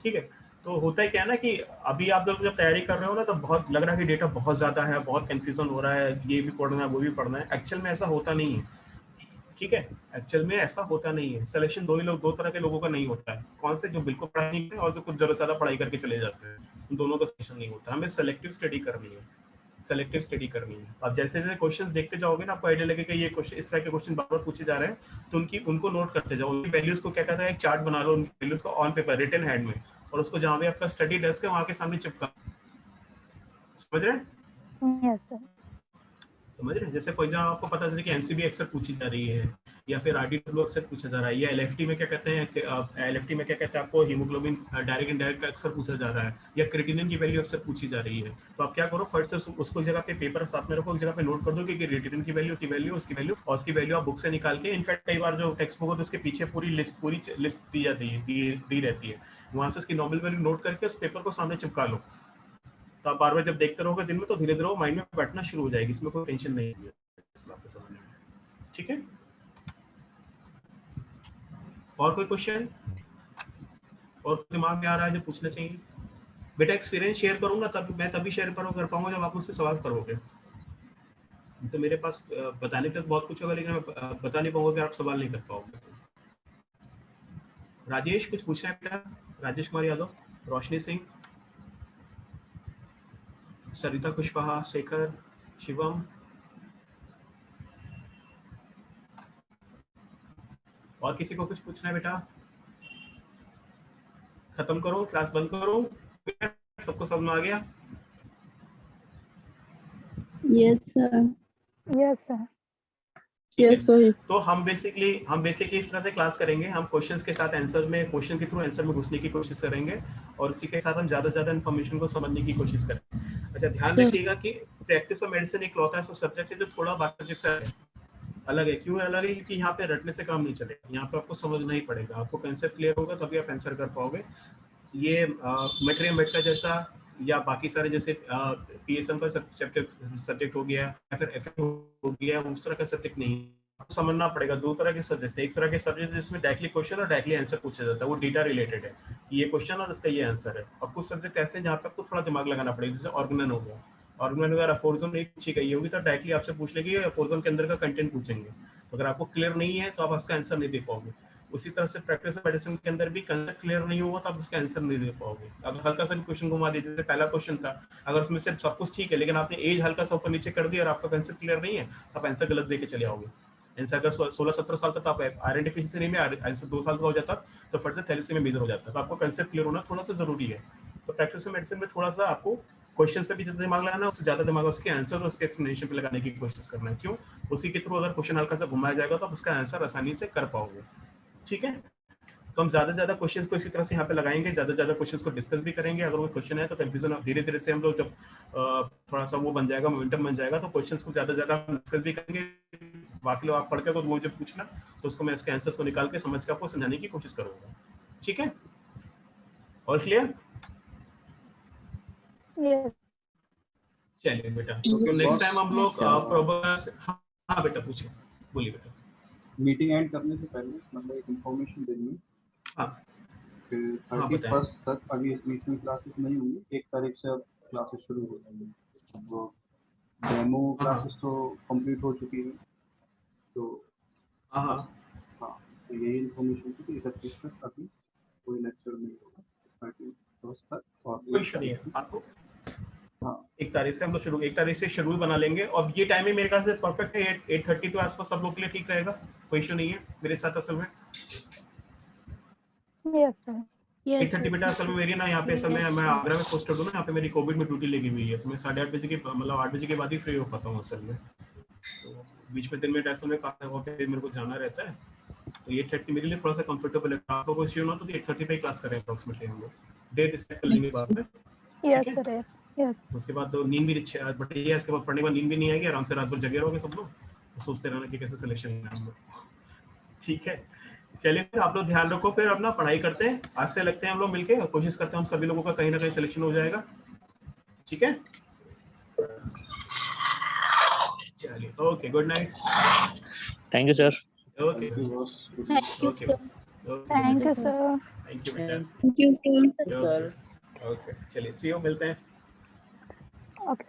A: ठीक है, तो होता है क्या है ना कि अभी आप लोग जब तैयारी कर रहे हो ना तो बहुत लग रहा है कि डेटा बहुत ज्यादा है, बहुत कंफ्यूजन हो रहा है, ये भी पढ़ना है वो भी पढ़ना है। एक्चुअल में ऐसा होता नहीं है। ठीक है, एक्चुअल में ऐसा होता नहीं है। सिलेक्शन दो तरह के लोगों का नहीं होता है, कौन से जो बिल्कुल पढ़ाई नहीं करते और जो कुछ जरा ज्यादा पढ़ाई करके चले जाते हैं, उन दोनों का सिलेक्शन नहीं होता। हमें सेलेक्टिव स्टडी करनी है, सेलेक्टिव स्टडी करनी है। आप जैसे जैसे क्वेश्चंस देखते जाओगे ना आपको आइडिया लगेगा ये क्वेश्चन इस तरह के क्वेश्चन बार बार पूछे जा रहे हैं, तो उनको नोट करते जाओ, उनकी वैल्यूज को क्या कहता है एक चार्ट बना लो, उनकी वैल्यूज को ऑन पेपर रिटन हैंड में, और उसको जहाँ भी आपका स्टडी डेस्क है वहाँ के सामने चिपका। समझ रहे हैं?
C: Yes sir.
A: समझ रहे हैं? जैसे फॉर एग्जाम्पल आपको पता चले कि एमसीबी अक्सर पूछी जा रही है, या फिर RDW अक्सर पूछा जा रहा है, या LFT में क्या कहते हैं, LFT में क्या कहते हैं आपको, हीमोग्लोबिन डायरेक्ट इनडायरेक्ट का अक्सर पूछा जा रहा है, या क्रिएटिनिन की वैल्यू अक्सर पूछी जा रही है। तो आप क्या करो, फट से उसको जगह पे पेपर साथ में रखो, एक जगह पे नोट कर दो कि क्रिएटिनिन की वैल्यू, उसकी वैल्यू, उसकी वैल्यू और उसकी वैल्यू आप बुक से निकाल के, इनफैक्ट कई बार जो टेक्स्ट बुक होता है उसके पीछे पूरी लिस्ट दी जाती है, दी रहती है, वहां से इसकी नॉर्मल वैल्यू नोट करके उस पेपर को सामने चिपका लो। तो आप बार बार जब देखते रहोगे दिन में तो धीरे धीरे वो माइंड में बैठना शुरू हो जाएगी, इसमें कोई टेंशन नहीं है आपको समझने में। ठीक है, और कोई क्वेश्चन और दिमाग में आ रहा है जो पूछना चाहिए? बेटा एक्सपीरियंस शेयर करूंगा तब मैं तभी शेयर कर पाऊंगा जब आप मुझसे सवाल करोगे। तो मेरे पास बताने तक बहुत कुछ होगा, लेकिन मैं बता नहीं पाऊंगा कि आप सवाल नहीं कर पाओगे। राजेश कुछ पूछना है बेटा? राजेश कुमार यादव, रोशनी सिंह, सरिता कुशवाहा, शेखर, शिवम, और किसी को कुछ पूछना है बेटा? खत्म करो, क्लास बंद करो, सबको समझ में आ गया?
B: Yes, sir.
C: Yes, sir.
A: Yes, sir. तो हम बेसिकली इस तरह से क्लास करेंगे, हम क्वेश्चंस के साथ आंसर में, क्वेश्चन के थ्रू आंसर में घुसने की कोशिश करेंगे और इसी के साथ हम ज्यादा से ज्यादा इन्फॉर्मेशन को समझने की कोशिश करेंगे। अच्छा, ध्यान रखिएगा कि प्रैक्टिस ऑफ मेडिसिन एक लौता ऐसा सब्जेक्ट है जो थोड़ा बाकी सब्जेक्ट से अलग है। क्यों अलग है? क्योंकि यहाँ पे रटने से काम नहीं चलेगा, यहाँ पे आपको समझना ही पड़ेगा, आपको कंसेप्ट क्लियर होगा तभी आप आंसर कर पाओगे। ये मटेरियल मेट का जैसा या बाकी सारे जैसे PSM का सब्जेक्ट हो गया या फिर FA हो गया, उस तरह का सब्जेक्ट नहीं, आपको समझना पड़ेगा। दो तरह के सब्जेक्ट है, एक तरह के सब्जेक्ट जिसमें डायरेक्टली क्वेश्चन और डायरेक्टली आंसर पूछा जाता है, वो डेटा रिलेटेड है, ये क्वेश्चन और इसका ये आंसर है। और कुछ सब्जेक्ट ऐसे हैं जहाँ पे आपको थोड़ा दिमाग लगाना पड़ेगा, जैसे ऑर्गेनन हो गया, ऑर्गेनन वगैरह फोर्जन नहीं पूछी गई होगी तो डायरेक्टली आपसे पूछ लेगी, फोर्जन के अंदर का कंटेंट पूछेंगे, अगर आपको क्लियर नहीं है तो आप उसका आंसर नहीं दे पाओगे। उसी तरह से प्रैक्टिस ऑफ मेडिसिन के अंदर भी कंसेप्ट क्लियर नहीं होगा तो आप उसका आंसर नहीं दे पाओगे। अगर हल्का सा भी क्वेश्चन घुमा दीजिए, जैसे पहला क्वेश्चन था, अगर उसमें से सब कुछ ठीक है लेकिन आपने एज हल्का सा ऊपर नीचे कर दिया और आपका कंसेप्ट क्लियर नहीं है तो आप आंसर गलत देके चले आओगे। आंसर अगर 16-17 साल तक आप आयरन डिफिशिएंसी नहीं में आंसर 2 साल का हो जाता तो फट से थैलेसीमिया मेजर हो जाता। तो आपको कंसेप्ट क्लियर होना थोड़ा सा जरूरी है। तो प्रैक्टिस ऑफ मेडिसिन में थोड़ा सा आपको क्वेश्चंस पे भी जितना दिमाग लगाना है उससे ज्यादा दिमाग उसके आंसर और उसके एक्सप्लेनेशन पे लगाने की कोशिश करना है। क्यों? उसी के थ्रू अगर क्वेश्चन हल्का सा घुमाया जाएगा तो आप उसका आंसर आसानी से कर पाओगे। ठीक है, तो हम ज्यादा से ज्यादा क्वेश्चंस को इसी तरह से यहाँ पे लगाएंगे, ज्यादा से ज्यादा क्वेश्चंस को डिस्कस भी करेंगे। अगर वो क्वेश्चन है तो कंफ्यूजन धीरे धीरे से हम लोग जब थोड़ा सा वो बन जाएगा, मोमेंटम बन जाएगा, तो क्वेश्चंस को ज्यादा से ज्यादा डिस्कस भी करेंगे। बाकी लोग आप पढ़ के मुझे पूछना तो उसको मैं इसके आंसर्स को निकाल के समझ के आपको समझाने की कोशिश करूंगा। ठीक है, और क्लियर?
C: Yes.
A: चलिए बेटा, तो नेक्स्ट टाइम हम लोग हाँ बेटा पूछिए, बोलिए बेटा।
E: मीटिंग एंड करने से पहले मतलब एक इन्फॉर्मेशन देनी है।
A: हाँ,
E: 31 तक अभी बीच में क्लासेस नहीं होंगी, 1 तारीख से अब क्लासेस शुरू हो जाएंगी। वो डेमो क्लासेस तो कंप्लीट हो चुकी है, तो हाँ, तो यही इन्फॉर्मेशन थी कि 31 तक अभी कोई लेक्चर नहीं होगा, 31 तक। और
A: कोई इशू नहीं है आपको।
E: हाँ,
A: 1 तारीख से हम लोग 1 तारीख से शेड्यूल बना लेंगे और ये टाइमिंग मेरे ख्याल से परफेक्ट है। 8:30 के आसपास सब लोग के लिए ठीक रहेगा, कोई इशू नहीं है मेरे साथ। असल में
C: Yes, sir.
A: 8:30 बेटा असल में मेरी ना यहाँ पे असल में मैं आगरा में पोस्टेड हूँ ना, यहाँ पे मेरी कोविड में ड्यूटी लगी हुई है, तो मैं 8:30 बजे के मतलब 8 बजे के बाद ही फ्री हो पाता हूँ असल में। तो बीच में दिन में असल में मेरे को जाना रहता है, तो 8:30 मेरे लिए थोड़ा सा कंफर्टेबल है। आप लोगों को इश्यू ना तो 8:30 पे क्लास करें अप्रॉक्सिमेटली हम लोग, डेट डिसाइड कर लेंगे बाद में।
C: Yes, sir. Yes. Yes.
A: उसके बाद तो नींद भी अच्छी बट ये इसके बाद पढ़ने के बाद नींद भी नहीं आएगी, आराम से रात भर जगे रहोगे सब लोग, तो सोचते रहना कि कैसे सिलेक्शन है हम लोग। ठीक है, चलिए फिर आप लोग ध्यान रखो, फिर अपना पढ़ाई करते हैं, आज से लगते हैं हम लोग मिलके, कोशिश करते हैं हम सभी लोगों का कहीं ना कहीं सिलेक्शन हो जाएगा। ठीक है, चलिए, okay, good night.
D: Thank you sir.
A: Okay,
G: Thank you, sir.
C: Thank you, sir.
A: Thank you बेटा।
B: Thank you, sir.
A: ओके, चलिए सी यू, मिलते हैं।
C: Okay.